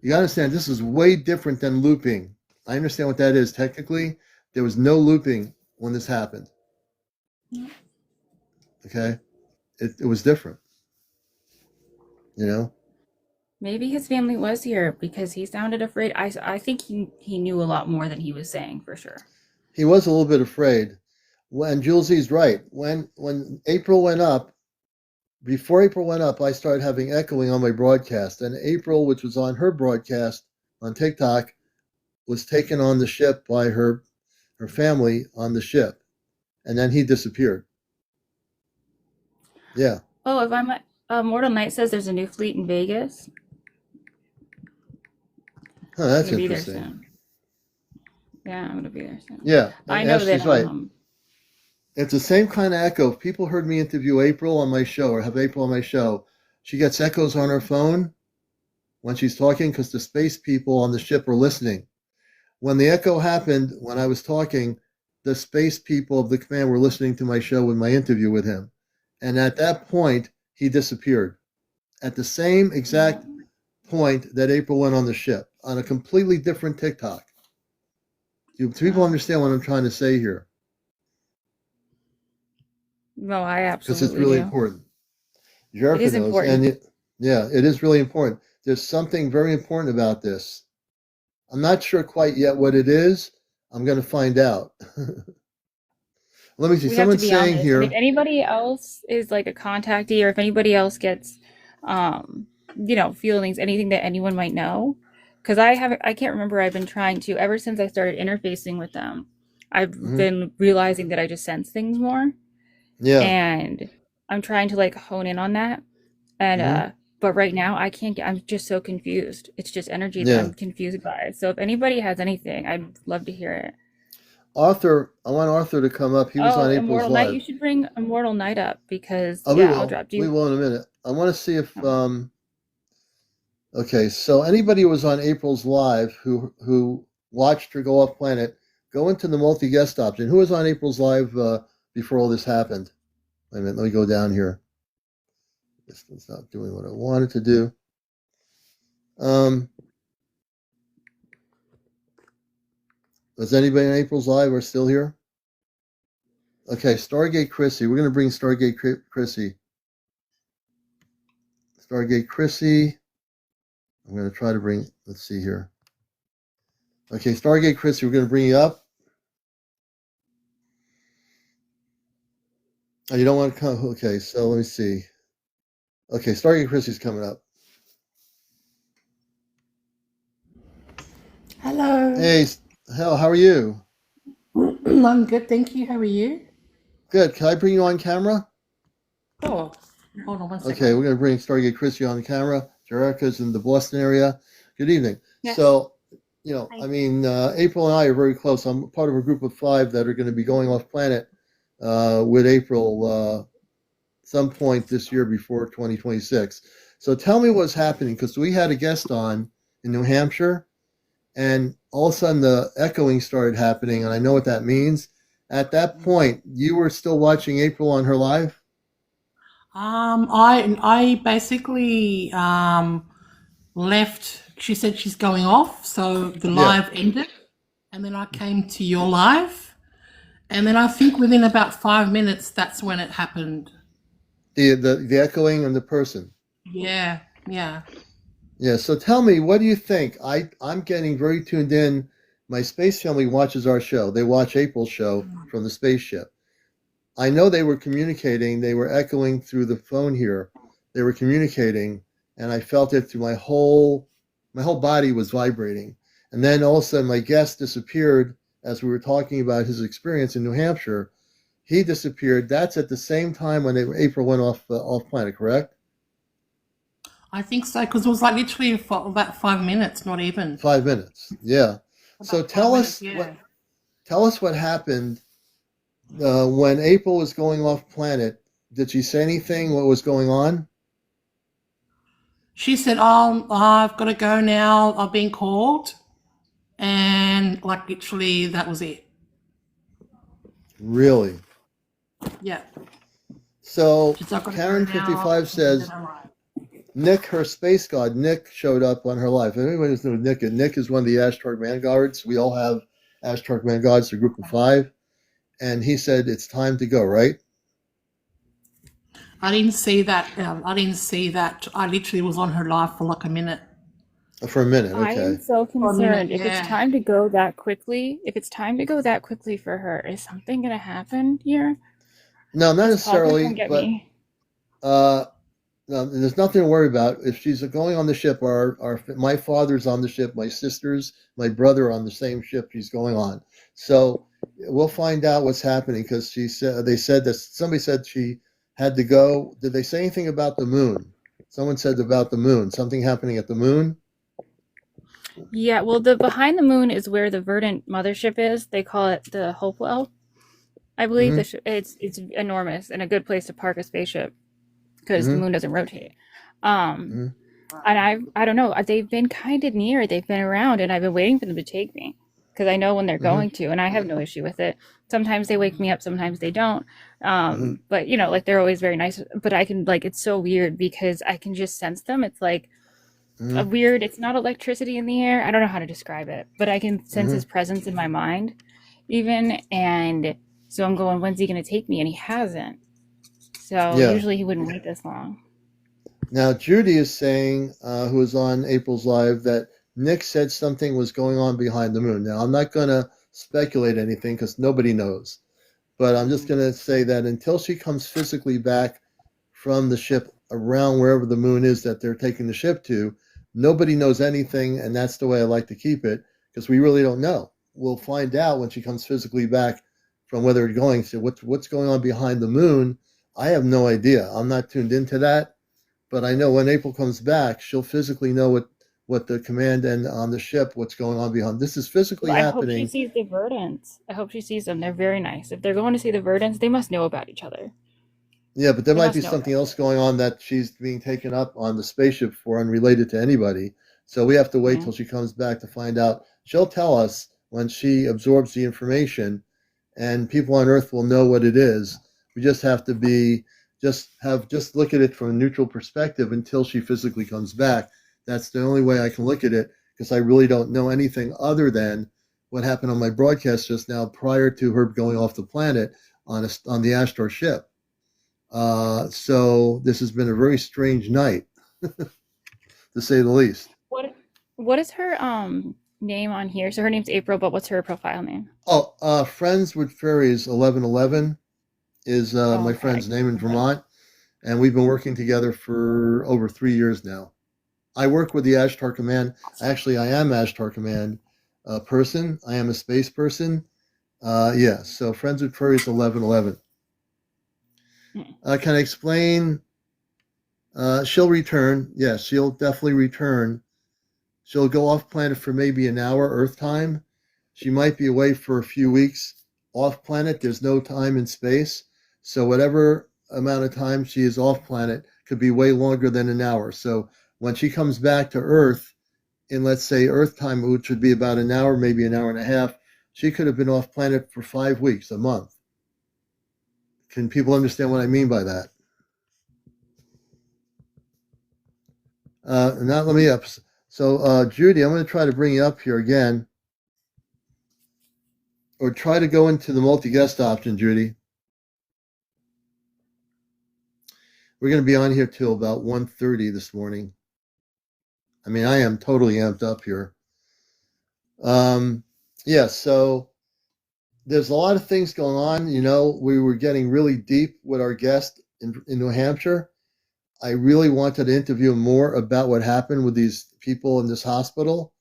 You gotta understand, this is way different than looping. I understand what that is technically. There was no looping when this happened. Okay? It was different. You know? Maybe his family was here because he sounded afraid. I think he knew a lot more than he was saying, for sure. He was a little bit afraid. And Julesie's right. When April went up, before April went up, I started having echoing on my broadcast. And April, which was on her broadcast on TikTok, was taken on the ship by her family on the ship. And then he disappeared. Yeah. Oh, if I'm Mortal Knight says there's a new fleet in Vegas. Oh, that's interesting. Yeah, I'm gonna be there soon. Yeah, I know that. Right. It's the same kind of echo. If people heard me interview April on my show or have April on my show, she gets echoes on her phone when she's talking because the space people on the ship are listening. When the echo happened, when I was talking, the space people of the command were listening to my show with my interview with him. And at that point, he disappeared. At the same exact point that April went on the ship, on a completely different TikTok. Do people understand what I'm trying to say here? No, I absolutely Because it's really important. It is important. And it is really important. There's something very important about this. I'm not sure quite yet what it is. I'm going to find out. Let me see. Someone's saying honest. Here. And if anybody else is like a contactee, or if anybody else gets, feelings, anything that anyone might know, because I can't remember. I've been trying to ever since I started interfacing with them. I've been realizing that I just sense things more. Yeah. And I'm trying to like hone in on that. And but right now I can't I'm just so confused. It's just energy that I'm confused by. So if anybody has anything, I'd love to hear it. Arthur, I want Arthur to come up. He was on April's Immortal Live. Knight, you should bring Immortal Knight up because I'll drop you. We will in a minute. I want to see if okay, so anybody who was on April's Live who watched her go off planet, go into the multi-guest option. Who was on April's Live before all this happened? Wait a minute, let me go down here. This one's not doing what I wanted to do. Was anybody on April's Live or still here? Okay, Stargate Chrissy. We're going to bring Stargate Chrissy. Stargate Chrissy. I'm going to try to bring, let's see here. Okay, Stargate Chrissy, we're going to bring you up. Oh, you don't want to come? Okay, so let me see. Okay, Stargate Chrissy's coming up. Hello. Hey, how are you? I'm good, thank you. How are you? Good. Can I bring you on camera? Oh, hold on one second. Okay, we're going to bring Stargate Chrissy on camera. Jerica's in the Boston area. Good evening. Yes. So, I mean, April and I are very close. I'm part of a group of 5 that are going to be going off planet with April some point this year before 2026. So tell me what's happening, because we had a guest on in New Hampshire, and all of a sudden the echoing started happening, and I know what that means. At that point, you were still watching April on her live? I basically left. She said she's going off, so the live ended, and then I came to your live, and then I think within about 5 minutes, that's when it happened. The echoing and the person. Yeah, yeah. Yeah. So tell me, what do you think? I'm getting very tuned in. My space family watches our show. They watch April's show from the spaceship. I know they were communicating. They were echoing through the phone here. They were communicating, and I felt it through my whole body was vibrating. And then all of a sudden, my guest disappeared as we were talking about his experience in New Hampshire. He disappeared. That's at the same time when April went off planet, correct? I think so, because it was like literally for about 5 minutes, not even. 5 minutes. Yeah. So About tell 5 us minutes, yeah. what happened when April was going off planet. Did she say anything? What was going on? She said, "Oh, I've got to go now. I've been called," and like literally that was it. Really? Yeah. So She's not going to go Karen now. 55 says Nick, her space god, Nick showed up on her life. Everybody knows who Nick is. Nick is one of the Ashtar Vanguards. We all have Ashtar Vanguards, a group of 5. And he said, it's time to go, right? I didn't see that. I didn't see that. I literally was on her live for like a minute. For a minute, I okay. am so concerned. If yeah. it's time to go that quickly, for her, is something going to happen here? No, not Is Paul gonna necessarily, come get but me? no, there's nothing to worry about. If she's going on the ship, my father's on the ship, my sisters, my brother are on the same ship she's going on. So we'll find out what's happening because somebody said she had to go. Did they say anything about the moon? Someone said about the moon, something happening at the moon. Yeah, well, the behind the moon is where the Verdant mothership is. They call it the Hopewell. I believe it's enormous and a good place to park a spaceship because the moon doesn't rotate. And I don't know. They've been kind of near. They've been around, and I've been waiting for them to take me because I know when they're going to, and I have no issue with it. Sometimes they wake me up, sometimes they don't. But you know, like they're always very nice. But I can it's so weird because I can just sense them. It's like a weird. It's not electricity in the air. I don't know how to describe it, but I can sense his presence in my mind, even. And so I'm going, when's he going to take me? And he hasn't. So usually he wouldn't wait this long. Now, Judy is saying, who was on April's Live, that Nick said something was going on behind the moon. Now, I'm not going to speculate anything because nobody knows. But I'm just going to say that until she comes physically back from the ship around wherever the moon is that they're taking the ship to, nobody knows anything. And that's the way I like to keep it because we really don't know. We'll find out when she comes physically back from where they're going. So what's going on behind the moon? I have no idea. I'm not tuned into that. But I know when April comes back, she'll physically know what the command and on the ship, what's going on behind. This is physically happening. I hope she sees the Verdants. I hope she sees them. They're very nice. If they're going to see the Verdants, they must know about each other. Yeah, but there might be something else going on that she's being taken up on the spaceship for unrelated to anybody. So we have to wait till she comes back to find out. She'll tell us when she absorbs the information, and people on Earth will know what it is. We just have to just look at it from a neutral perspective until she physically comes back. That's the only way I can look at it because I really don't know anything other than what happened on my broadcast just now prior to her going off the planet on the Ashtar ship. So this has been a very strange night, to say the least. What is her name on here? So her name's April, but what's her profile name? Oh, Friends with Fairies 1111 is my friend's name in Vermont, and we've been working together for over 3 years now. I work with the Ashtar Command. Actually, I am Ashtar Command person. I am a space person. So Friends with Fairies 1111. Can I explain? She'll return. Yes, she'll definitely return. She'll go off planet for maybe an hour Earth time. She might be away for a few weeks. Off planet, there's no time and space. So whatever amount of time she is off planet could be way longer than an hour. So when she comes back to Earth in, let's say, Earth time, which would be about an hour, maybe an hour and a half, she could have been off planet for 5 weeks, a month. Can people understand what I mean by that? Now let me up. So Judy, I'm going to try to bring you up here again. Or try to go into the multi-guest option, Judy. We're going to be on here till about 1:30 this morning. I mean, I am totally amped up here. Yeah, so there's a lot of things going on. You know, we were getting really deep with our guest in New Hampshire. I really wanted to interview more about what happened with these people in this hospital.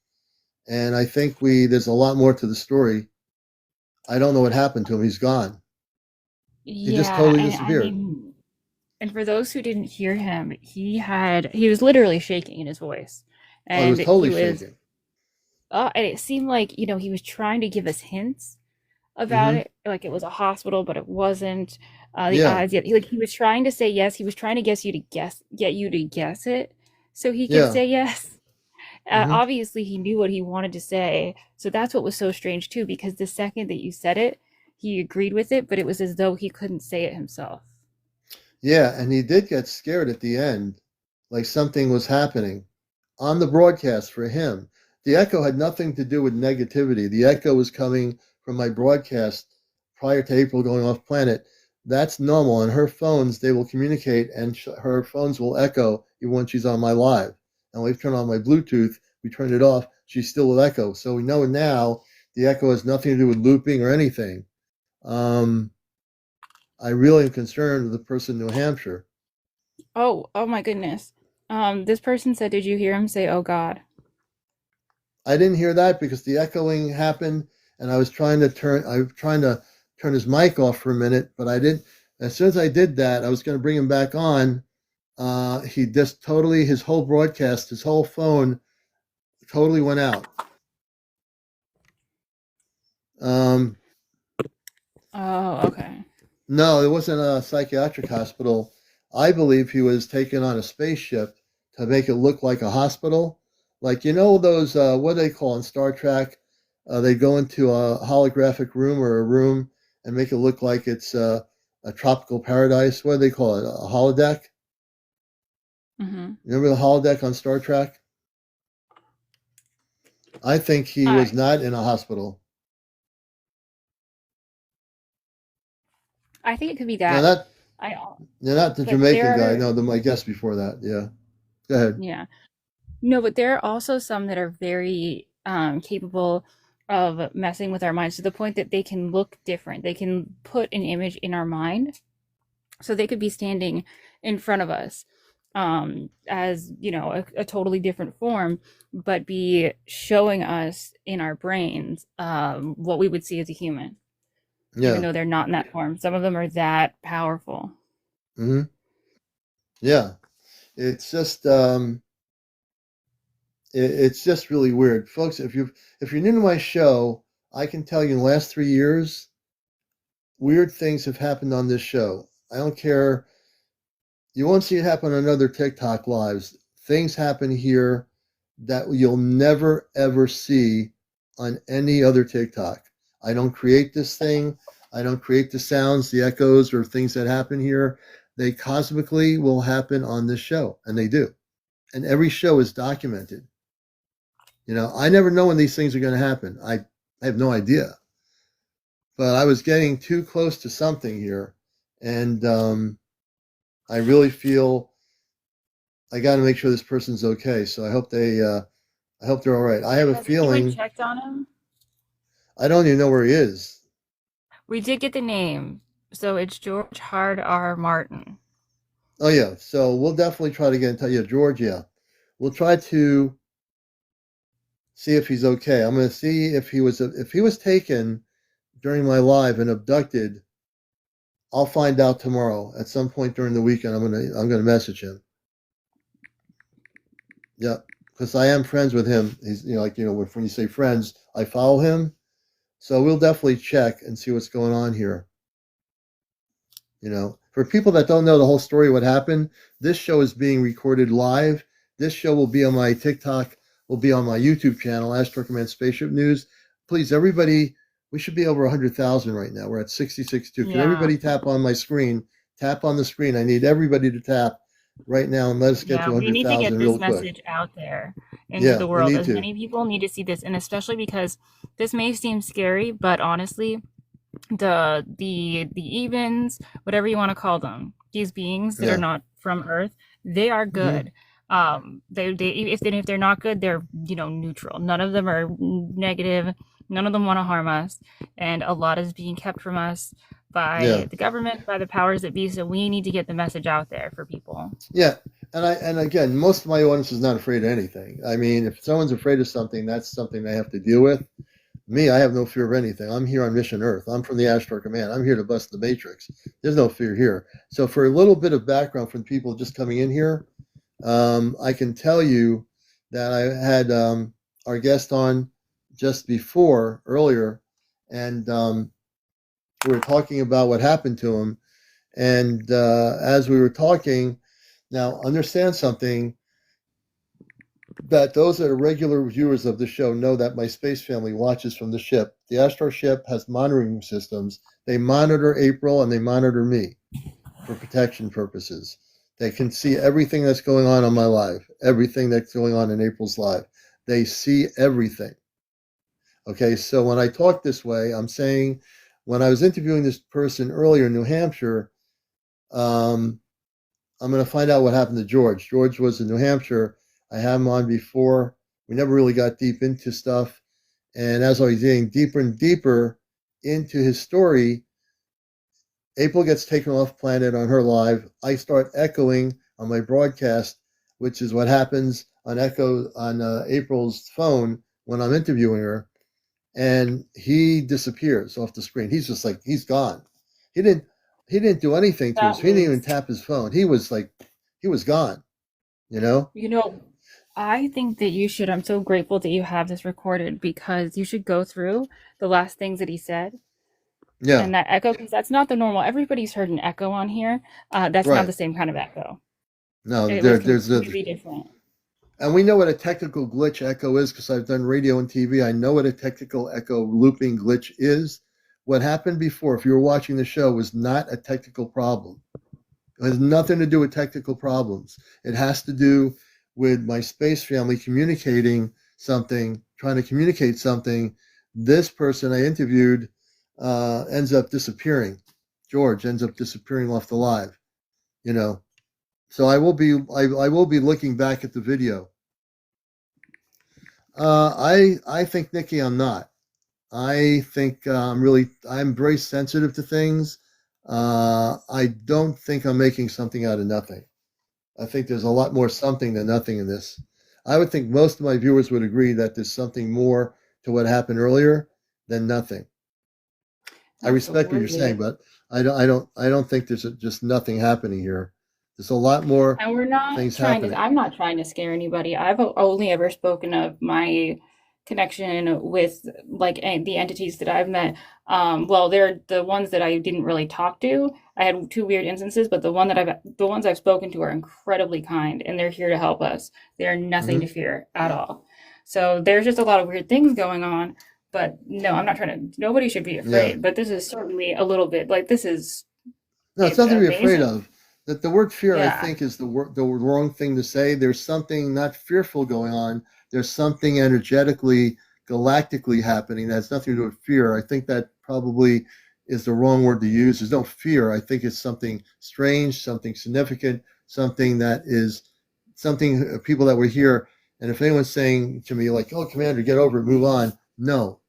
And I think there's a lot more to the story. I don't know what happened to him. He's gone. He just totally disappeared. I mean, and for those who didn't hear him, he was literally shaking in his voice. And he was totally shaking. And it seemed like, you know, he was trying to give us hints about it, like it was a hospital, but it wasn't. The odds, he was trying to say yes. He was trying to get you to guess it, so he could say yes. Obviously, he knew what he wanted to say, so that's what was so strange too. Because the second that you said it, he agreed with it, but it was as though he couldn't say it himself. Yeah, and he did get scared at the end, like something was happening on the broadcast for him. The echo had nothing to do with negativity. The echo was coming from my broadcast prior to April going off planet. That's normal. On her phones, they will communicate, and her phones will echo even when she's on my live. And we've turned on my Bluetooth. We turned it off. She still will echo. So we know now the echo has nothing to do with looping or anything. I really am concerned with the person in New Hampshire. Oh my goodness. This person said, did you hear him say, "Oh God"? I didn't hear that because the echoing happened, and I was trying to turn his mic off for a minute, but I didn't. As soon as I did that, I was going to bring him back on. He just totally, his whole broadcast, his whole phone totally went out. Oh, okay. No, it wasn't a psychiatric hospital. I believe he was taken on a spaceship to make it look like a hospital. Like, you know, those, what do they call in Star Trek? They go into a holographic room or a room and make it look like it's a tropical paradise. What do they call it? A holodeck? Remember the holodeck on Star Trek? I think he was not in a hospital. I think it could be that. Not the Jamaican guy. No, my guest before that. Yeah. Go ahead. Yeah. No, but there are also some that are very capable of messing with our minds to the point that they can look different. They can put an image in our mind. So they could be standing in front of us as, you know, a totally different form, but be showing us in our brains what we would see as a human. Yeah. Even though they're not in that form. Some of them are that powerful. Yeah. It's just it's just really weird. Folks, if you're new to my show, I can tell you in the last 3 years, weird things have happened on this show. I don't care. You won't see it happen on other TikTok lives. Things happen here that you'll never, ever see on any other TikTok. I don't create this thing. I don't create the sounds, the echoes, or things that happen here. They cosmically will happen on this show, and they do. And every show is documented. You know, I never know when these things are going to happen. I have no idea. But I was getting too close to something here, and I really feel I got to make sure this person's okay. So I hope they're all right. I have a feeling. You checked on him? I don't even know where he is. We did get the name, so it's George Hard R. Martin. Oh yeah, so we'll definitely try to get in touch. Yeah, George. Yeah, we'll try to see if he's okay. I'm going to see if he was taken during my live and abducted. I'll find out tomorrow at some point during the weekend. I'm gonna message him. Yeah, because I am friends with him. He's when you say friends, I follow him. So we'll definitely check and see what's going on here. You know, for people that don't know the whole story of what happened, this show is being recorded live. This show will be on my TikTok, will be on my YouTube channel, Astro Command Spaceship News. Please, everybody, we should be over 100,000 right now. We're at 66.2. Can everybody tap on my screen? Tap on the screen. I need everybody to tap right now and let us get to 100,000 real quick. We need to get this message out there into the world. As many people need to see this, and especially because this may seem scary, but honestly, the evens, whatever you want to call them, these beings that are not from Earth, they are good. They if they're not good, they're neutral. None of them are negative. None of them want to harm us, and a lot is being kept from us by the government, by the powers that be. So we need to get the message out there for people. Yeah. And again, most of my audience is not afraid of anything. I mean, if someone's afraid of something, that's something they have to deal with. Me, I have no fear of anything. I'm here on Mission Earth. I'm from the Astro Command. I'm here to bust the Matrix. There's no fear here. So for a little bit of background from people just coming in here, I can tell you that I had our guest on just earlier, and we were talking about what happened to him. And as we were talking, now understand something, that those that are regular viewers of the show know that my space family watches from the ship. The Astro ship has monitoring systems. They monitor April and they monitor me for protection purposes. They can see everything that's going on my life, everything that's going on in April's life. They see everything. Okay, so when I talk this way, I'm saying when I was interviewing this person earlier in New Hampshire, I'm going to find out what happened to George. George was in New Hampshire. I had him on before. We never really got deep into stuff. And as I was getting deeper and deeper into his story, April gets taken off planet on her live. I start echoing on my broadcast, which is what happens on April's phone when I'm interviewing her. And he disappears off the screen. He's just like, he's gone. He didn't do anything to us. He didn't even tap his phone. He was gone, I think that you should. I'm so grateful that you have this recorded, because you should go through the last things that he said. Yeah. And that echo, because that's not the normal. Everybody's heard an echo on here. That's not the same kind of echo. No, there's completely different. And we know what a technical glitch echo is, because I've done radio and TV. I know what a technical echo looping glitch is. What happened before, if you were watching the show, was not a technical problem. It has nothing to do with technical problems. It has to do with my space family communicating something, trying to communicate something. This person I interviewed ends up disappearing. George ends up disappearing off the live, So I will be looking back at the video. I think, Nikki, I'm not. I think I'm very sensitive to things. I don't think I'm making something out of nothing. I think there's a lot more something than nothing in this. I would think most of my viewers would agree that there's something more to what happened earlier than nothing. I respect what you're saying, but I don't think there's just nothing happening here. There's a lot more. And we're not I'm not trying to scare anybody. I've only ever spoken of my connection with the entities that I've met. Well, they're the ones that I didn't really talk to. I had two weird instances, but the ones I've spoken to are incredibly kind, and they're here to help us. They're nothing to fear at all. So there's just a lot of weird things going on. But no, I'm not trying to. Nobody should be afraid. But this is certainly a little bit this is. No, it's nothing to be afraid of. That the word fear, I think, is the wrong thing to say. There's something not fearful going on. There's something energetically, galactically happening that has nothing to do with fear. I think that probably is the wrong word to use. There's no fear. I think it's something strange, something significant, something that is something people that were here. And if anyone's saying to me like, "Oh, Commander, get over it, move on," no,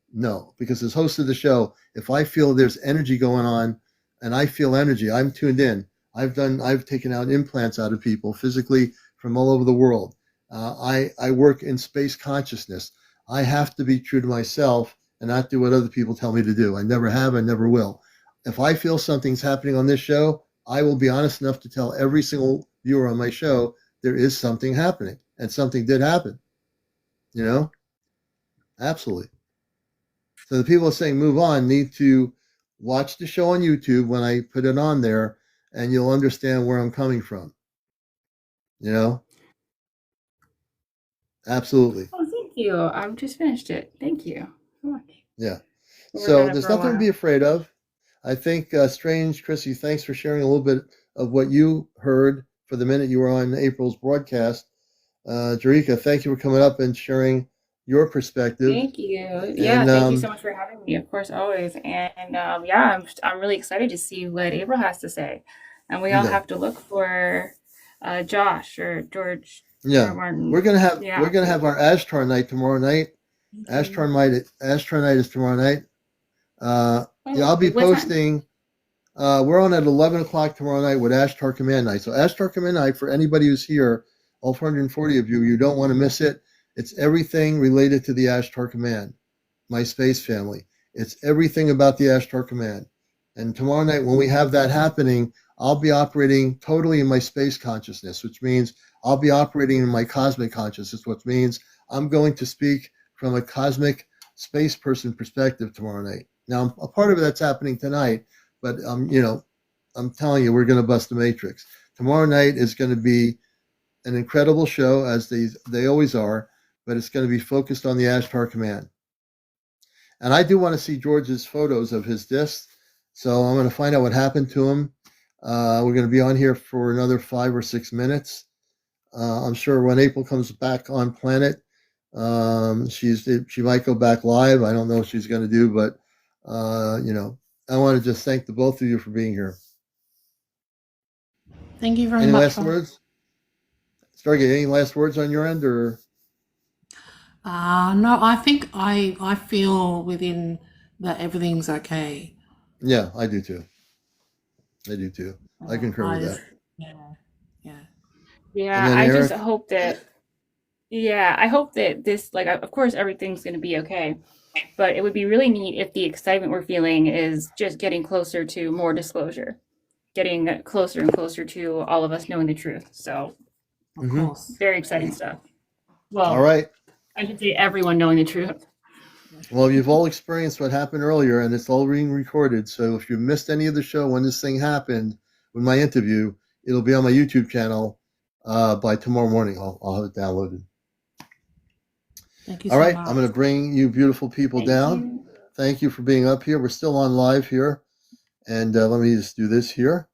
because as host of the show, if I feel there's energy going on, and I feel energy, I'm tuned in. I've taken out implants out of people physically from all over the world. I work in space consciousness. I have to be true to myself and not do what other people tell me to do. I never have, I never will. If I feel something's happening on this show, I will be honest enough to tell every single viewer on my show there is something happening, and something did happen. Absolutely. So the people saying move on need to watch the show on YouTube when I put it on there, and you'll understand where I'm coming from. Absolutely. Oh, thank you. I've just finished it. Thank you so much. Yeah. So there's nothing to be afraid of. I think, Strange, Chrissy, thanks for sharing a little bit of what you heard for the minute you were on April's broadcast. Jarika, thank you for coming up and sharing your perspective. Thank you. Yeah, thank you so much for having me, of course, always. And I'm really excited to see what April has to say. And we all have to look for Josh or George. Yeah, Martin. we're gonna have Yeah. we're gonna have our Ashtar night tomorrow night. Ashtar night is tomorrow night. Yeah, I'll be posting. We're on at 11 o'clock tomorrow night with Ashtar Command Night. So Ashtar Command Night, for anybody who's here, all 440 of you, you don't want to miss it. It's everything related to the Ashtar Command, my space family. It's everything about the Ashtar Command. And tomorrow night, when we have that happening, I'll be operating totally in my space consciousness, which means I'll be operating in my cosmic consciousness, which means I'm going to speak from a cosmic space person perspective tomorrow night. Now, a part of that's happening tonight, but I'm telling you, we're going to bust the matrix. Tomorrow night is going to be an incredible show, as they always are, but it's going to be focused on the Ashtar Command. And I do want to see George's photos of his discs, so I'm going to find out what happened to him. We're going to be on here for another 5 or 6 minutes. I'm sure when April comes back on planet, she might go back live. I don't know what she's going to do, but I want to just thank the both of you for being here. Thank you very much. Any last words? Stargate, any last words on your end, or? No, I think I feel within that everything's okay. Yeah, I do too. I concur with that. Yeah, I just hope that. Yeah, I hope that this, like, of course, everything's going to be okay. But it would be really neat if the excitement we're feeling is just getting closer to more disclosure, getting closer and closer to all of us knowing the truth. So, of course, very exciting stuff. Well, all right. I should say everyone knowing the truth. Well, you've all experienced what happened earlier, and it's all being recorded. So if you missed any of the show when this thing happened, with my interview, it'll be on my YouTube channel by tomorrow morning. I'll have it downloaded. Thank you all right, much. I'm going to bring you beautiful people down. Thank you for being up here. We're still on live here. And let me just do this here.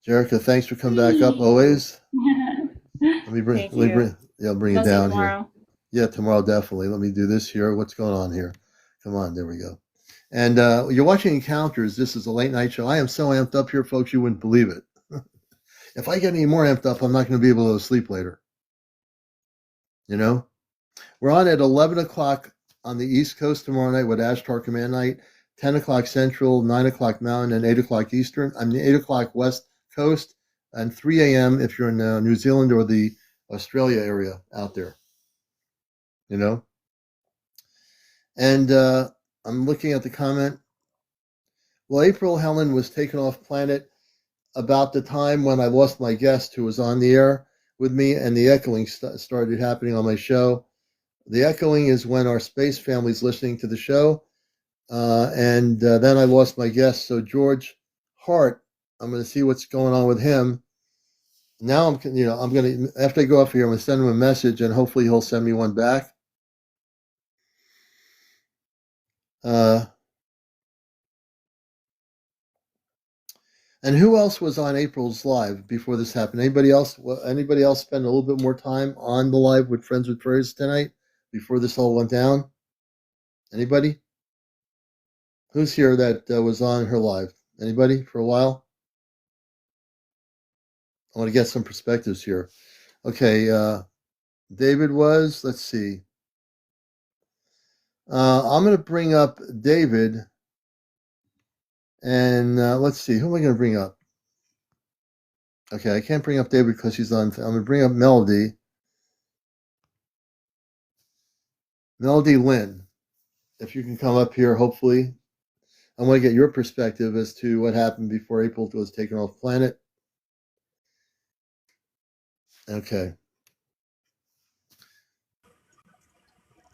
Jerica, thanks for coming back up always. Let me bring it down here. Yeah, tomorrow, definitely. Let me do this here. What's going on here? Come on, there we go. And you're watching Encounters. This is a late night show. I am so amped up here, folks, you wouldn't believe it. If I get any more amped up, I'm not going to be able to sleep later. We're on at 11 o'clock on the East Coast tomorrow night with Ashtar Command Night, 10 o'clock Central, 9 o'clock Mountain, and 8 o'clock Eastern. 8 o'clock West Coast, and 3 a.m. if you're in New Zealand or the Australia area out there. And I'm looking at the comment. Well, April Helen was taken off planet about the time when I lost my guest who was on the air with me, and the echoing started happening on my show. The echoing is when our space family's listening to the show, and then I lost my guest. So George Hart, I'm going to see what's going on with him. Now I'm going to, after I go off here, I'm going to send him a message, and hopefully he'll send me one back. And who else was on April's live before this happened? Anybody else spend a little bit more time on the live with Friends with Prayers tonight before this all went down? Anybody? Who's here that was on her live? Anybody for a while? I want to get some perspectives here. Okay, David was, let's see. I'm going to bring up David, and let's see, who am I going to bring up? Okay, I can't bring up David because he's on. I'm going to bring up Melody. Melody Lynn, if you can come up here, hopefully. I want to get your perspective as to what happened before April was taken off planet. Okay.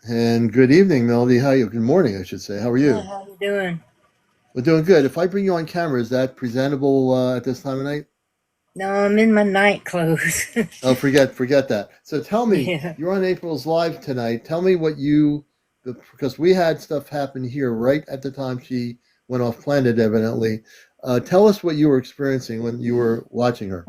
And good evening, Melody. How are you? Good morning, I should say. How are you? How are you doing? We're doing good. If I bring you on camera, is that presentable at this time of night? No, I'm in my night clothes. Oh, forget that. So tell me, You're on April's live tonight. Tell me what because we had stuff happen here right at the time she went off planet, evidently. Tell us what you were experiencing when you were watching her.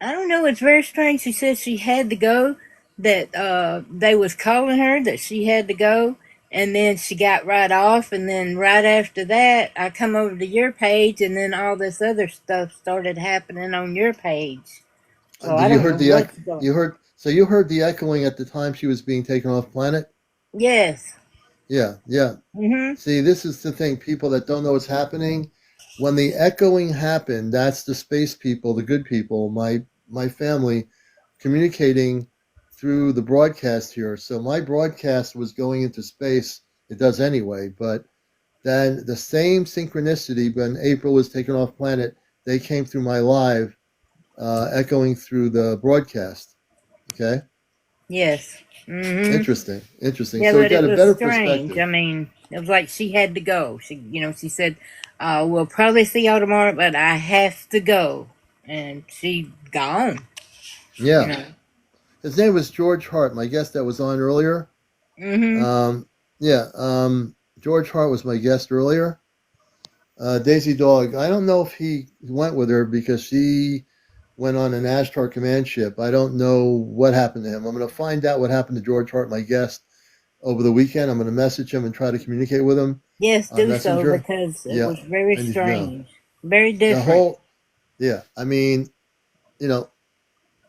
I don't know. It's very strange. She said she had to go, that they was calling her, that she had to go, and then she got right off, and then right after that, I come over to your page, and then all this other stuff started happening on your page. So I Did you don't know heard the what's going. you heard the echoing at the time she was being taken off planet? Yes. Yeah, yeah. Mhm. See, this is the thing. People that don't know what's happening, when the echoing happened, that's the space people, the good people, my family, communicating through the broadcast here. So my broadcast was going into space. It does anyway, but then the same synchronicity when April was taken off planet, they came through my live, echoing through the broadcast. Okay, Yes. Mhm. interesting, interesting. Yeah, So we but got it a was better strange. perspective. I mean, it was like she had to go. She said, "We'll probably see y'all tomorrow, but I have to go," and she gone. You Yeah, know. his name was George Hart. My guest that was on earlier. Mhm. Yeah, George Hart was my guest earlier. Daisy Dog. I don't know if he went with her because she went on an Ashtar command ship. I don't know what happened to him. I'm going to find out what happened to George Hart, my guest, over the weekend. I'm going to message him and try to communicate with him Yes, on do so Messenger. because it Yeah, was very I need to know. strange, very The different. whole, yeah, I mean, you know,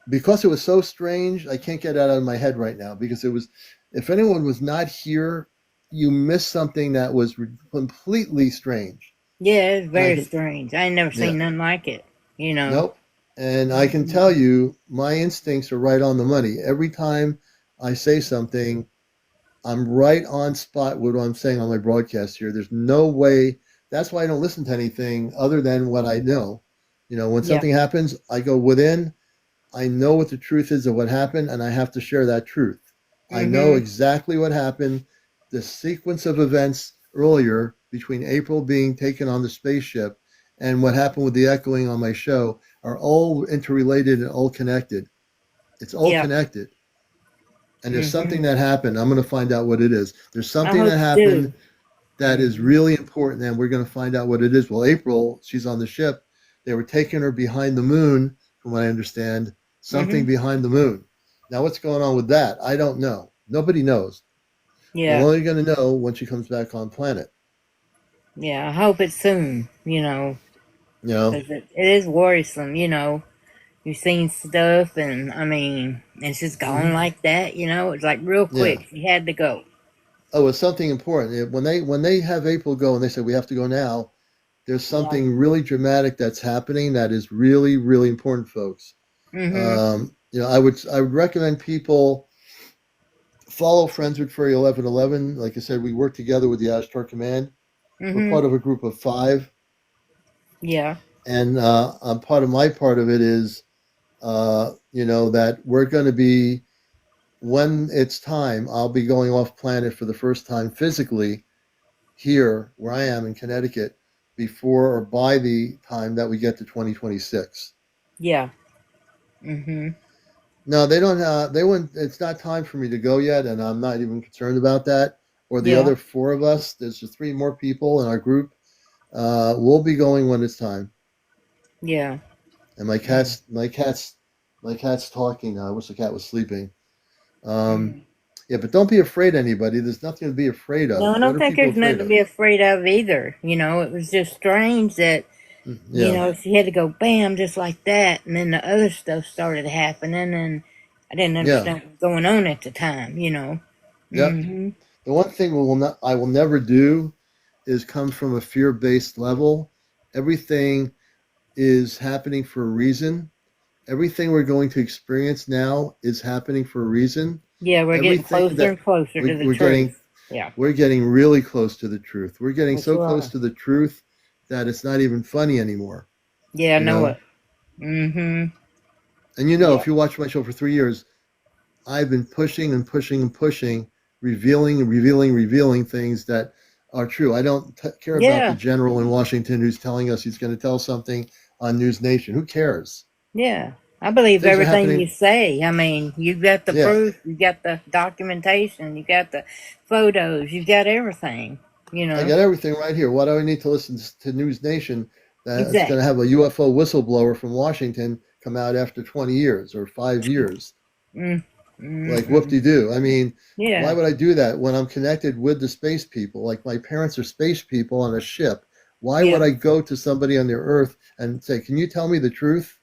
because it was so strange, I can't get it out of my head right now because it was, if anyone was not here, you missed something that was completely strange. Yeah, it's And I very can, strange. I ain't never yeah, seen nothing like it. You know. nope. And I can tell Mhm. you, my instincts are right on the money. Every time I say something, I'm right on spot with what I'm saying on my broadcast here. There's no way. That's why I don't listen to anything other than what I know. You know, when Yeah. something happens, I go within. I know what the truth is of what happened, and I have to share that truth. I know Mhm. exactly what happened, the sequence of events earlier between April being taken on the spaceship and what happened with the echoing on my show are all interrelated and all connected. It's all Yeah. connected. And there's something Mhm. that happened. I'm going to find out what it is. There's I something that hope you happened do. that is Mhm. really important, and we're going to find out what it is. Well, April, she's on the ship. They were taking her behind the moon, from what I understand, something Mhm. behind the moon. Now, what's going on with that? I don't know. Nobody knows. We're Yeah. only going to know when she comes back on planet. Yeah. I hope it's soon. You know, You know? because it is worrisome. You know, you've seen stuff, and I mean, it's just Hmm. gone like that. You know, it's like real Yeah. quick. She had to go. Oh, it's something important. When they have April go and they say we have to go now, there's Yeah. something really dramatic that's happening that is really, really important, folks. Mhm. I would recommend people follow Friends with Furry 1111. Like I said, we work together with the Ashtar Command. We're Mhm. part of a group of 5, Yeah. and I'm part of it is, that we're going to be, when it's time, I'll be going off planet for the first time physically here where I am in Connecticut before or by the time that we get to 2026. Yeah. Mhm. No, they don't. They wouldn't. It's not time for me to go yet, and I'm not even concerned about that. Or the Yeah. other 4 of us. There's just 3 more people in our group. We'll be going when it's time. Yeah. And my Mm. cat's my cat's my cat's talking now. I wish the cat was sleeping. Um, Mm. yeah, but don't be afraid, anybody. There's nothing to be afraid No, of. I What don't are think people there's nothing afraid to of? be afraid of either. You know, it was just strange that, you Yeah, know, she had to go bam just like that, and then the other stuff started happening, and I didn't yeah, understand what was going on at the time. You know. yep. Hmm. The one thing I will never do is come from a fear-based level. Everything is happening for a reason. Everything we're going to experience now is happening for a reason. Yeah, we're getting Everything closer that and closer to the we're getting, truth. Yeah. we're getting really close to the truth. We're getting That's so close right. to the truth that it's not even funny anymore. Yeah, I You know know, it. Hmm. and Yeah. if you watch my show for 3 years, I've been pushing and pushing and pushing, revealing and revealing things that are true. I don't care about the Yeah. general in Washington who's telling us he's going to tell something on News Nation. Who cares? Yeah. I believe Things are everything you happening. say. I mean, you've got the Yeah, proof, you've got the documentation, you got the photos, you've got everything, you I know. got everything right here. Why do I need to listen to News Nation that's going to Exactly. have a UFO whistleblower from Washington come out after 20 years or 5 years? Mm. Like whoop Hmm. de doo. I mean, why Yeah. would I do that when I'm connected with the space people? Like my parents are space people on a ship. Why would Yeah. I go to somebody on the earth and say, "Can you tell me the truth?"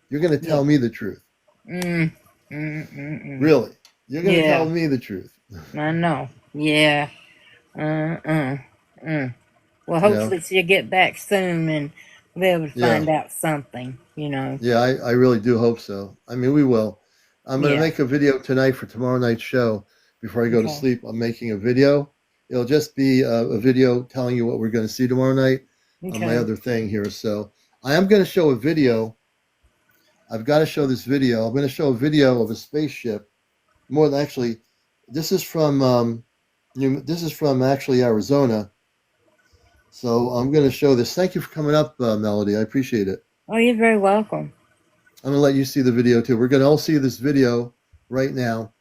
You're going to Yeah. tell me the truth. Really? You're going to tell me the truth. I know. Yeah. Well, hopefully she'll get back soon and be able to find out something, Yeah, I really do hope so. I mean, we will. I'm going to make a video tonight for tomorrow night's show. Before I go to sleep, I'm making a video. It'll just be a video telling you what we're going to see tomorrow night on my other thing here. So I am going to show a video. I've got to show this video. I'm going to show a video of a spaceship. More than actually, this is from actually Arizona. So I'm going to show this. Thank you for coming up, Melody. I appreciate it. Oh, you're very welcome. I'm going to let you see the video too. We're going to all see this video right now.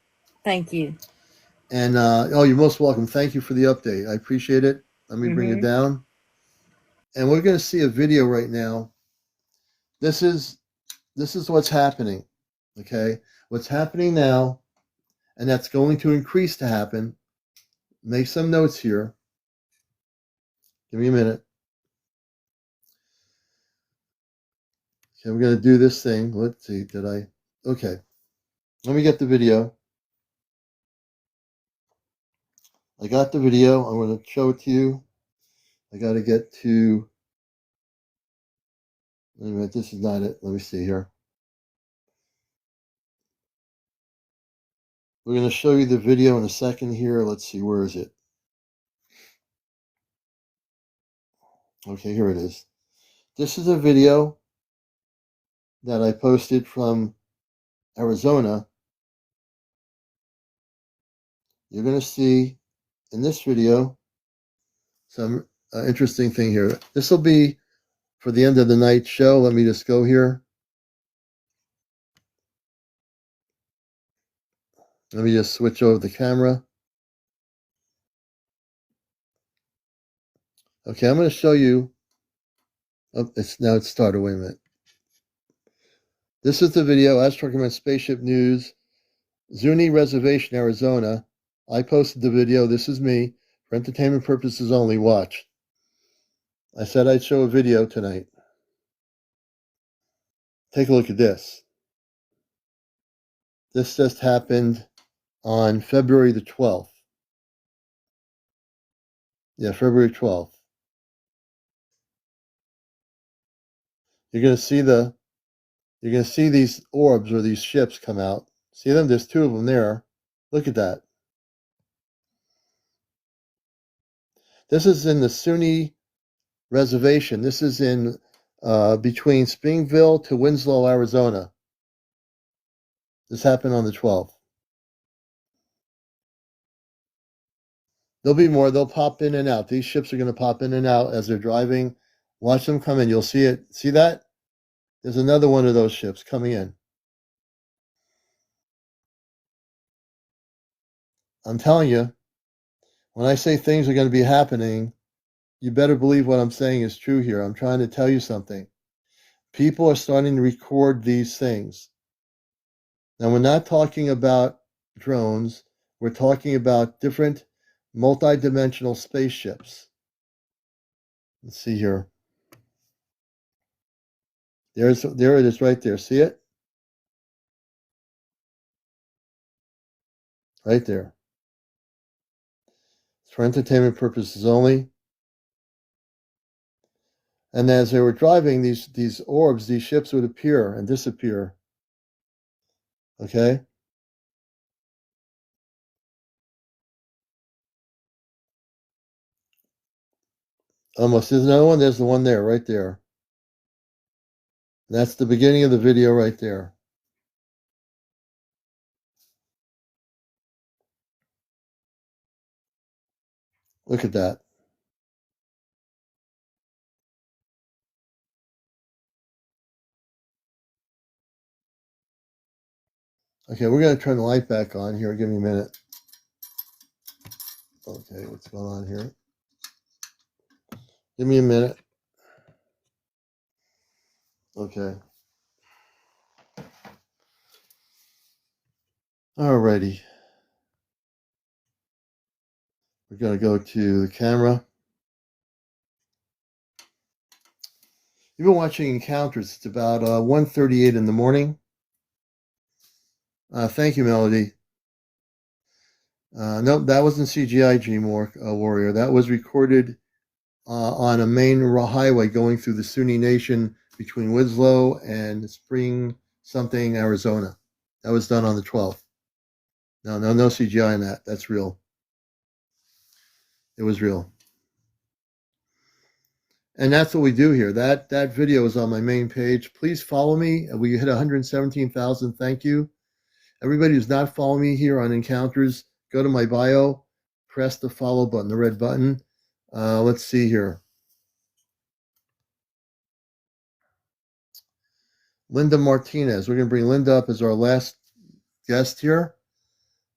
Thank you. And you're most welcome. Thank you for the update. I appreciate it. Let me bring it down. And we're going to see a video right now. This is what's happening. Okay? What's happening now, and that's going to increase to happen. Make some notes here. Give me a minute. Okay, we're going to do this thing. Let's see. Okay. Let me get the video. I got the video. I'm going to show it to you. I got to get to... Wait a minute. This is not it. Let me see here. We're going to show you the video in a second here. Let's see. Where is it? Okay, here it is. This is a video that I posted from Arizona. You're going to see in this video some interesting thing here. This will be for the end of the night show. Let me just go here. Let me just switch over the camera. Okay, I'm going to show you. Oh, it's started. Wait a minute. This is the video. Astro Command Spaceship News, Zuni Reservation, Arizona. I posted the video. This is me. For entertainment purposes only. Watch. I said I'd show a video tonight. Take a look at this. This just happened on February the 12th. Yeah, February 12th. You're going to see these orbs or these ships come out. See them? There's two of them there. Look at that. This is in the Zuni Reservation. This is in between Springville to Winslow, Arizona. This happened on the 12th. There'll be more. They'll pop in and out. These ships are going to pop in and out as they're driving. Watch them come in. You'll see it. See that? There's another one of those ships coming in. I'm telling you, when I say things are going to be happening, you better believe what I'm saying is true here. I'm trying to tell you something. People are starting to record these things. Now, we're not talking about drones. We're talking about different multi-dimensional spaceships. Let's see here. There it is right there. See it? Right there. It's for entertainment purposes only. And as they were driving, these orbs, these ships would appear and disappear. Okay? Almost. There's another one. There's the one there, right there. That's the beginning of the video right there. Look at that. Okay, we're going to turn the light back on here. Give me a minute. Okay, what's going on here? Give me a minute. Okay. Alrighty. We're going to go to the camera. You've been watching Encounters. It's about 1:38 in the morning. Thank you, Melody. Nope, that wasn't CGI, Dream Warrior. That was recorded on a main highway going through the Sunni Nation between Winslow and Spring something, Arizona. That was done on the 12th. No CGI in that. That's real. It was real. And that's what we do here. That video is on my main page. Please follow me. We hit 117,000. Thank you. Everybody who's not following me here on Encounters, go to my bio, press the follow button, the red button. Let's see here. Linda Martinez. We're going to bring Linda up as our last guest here.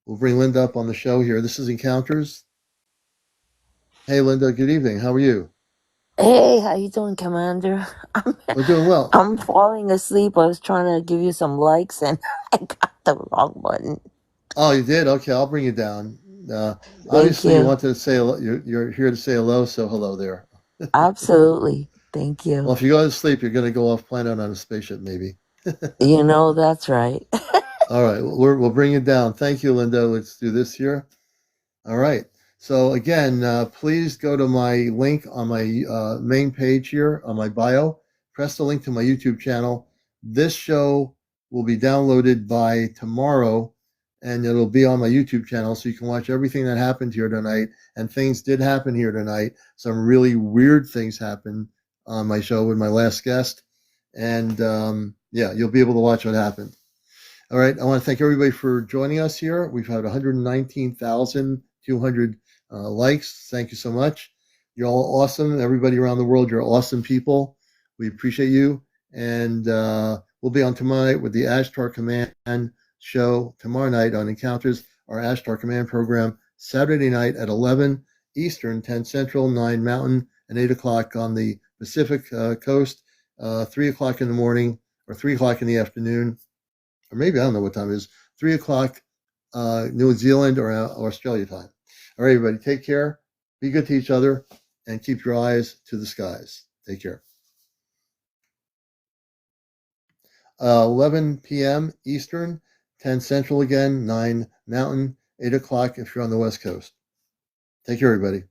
We'll bring Linda up on the show here. This is Encounters. Hey, Linda. Good evening. How are you? Hey, how you doing, Commander? We're doing well. I'm falling asleep. I was trying to give you some likes, and I got the wrong button. Oh, you did? Okay, I'll bring you down. Obviously, you want to say hello. You're here to say hello, so hello there. Absolutely. Thank you. Well, if you go to sleep, you're going to go off planet on a spaceship, maybe. That's right. All right, we'll bring you down. Thank you, Linda. Let's do this here. All right. So again, please go to my link on my main page here on my bio. Press the link to my YouTube channel. This show will be downloaded by tomorrow, and it'll be on my YouTube channel, so you can watch everything that happened here tonight. And things did happen here tonight. Some really weird things happened on my show with my last guest. And you'll be able to watch what happened. All right. I want to thank everybody for joining us here. We've had 119,200 likes. Thank you so much. You're all awesome. Everybody around the world, you're awesome people. We appreciate you. And we'll be on tomorrow night with the Ashtar Command show tomorrow night on Encounters, our Ashtar Command program, Saturday night at 11 Eastern, 10 Central, 9 Mountain, and 8 o'clock on the Pacific coast, 3 o'clock in the morning or 3 o'clock in the afternoon. Or maybe I don't know what time it is, 3 o'clock New Zealand or Australia time. All right, everybody, take care. Be good to each other and keep your eyes to the skies. Take care. 11 p.m. Eastern, 10 Central again, 9 Mountain, 8 o'clock if you're on the West Coast. Take care, everybody.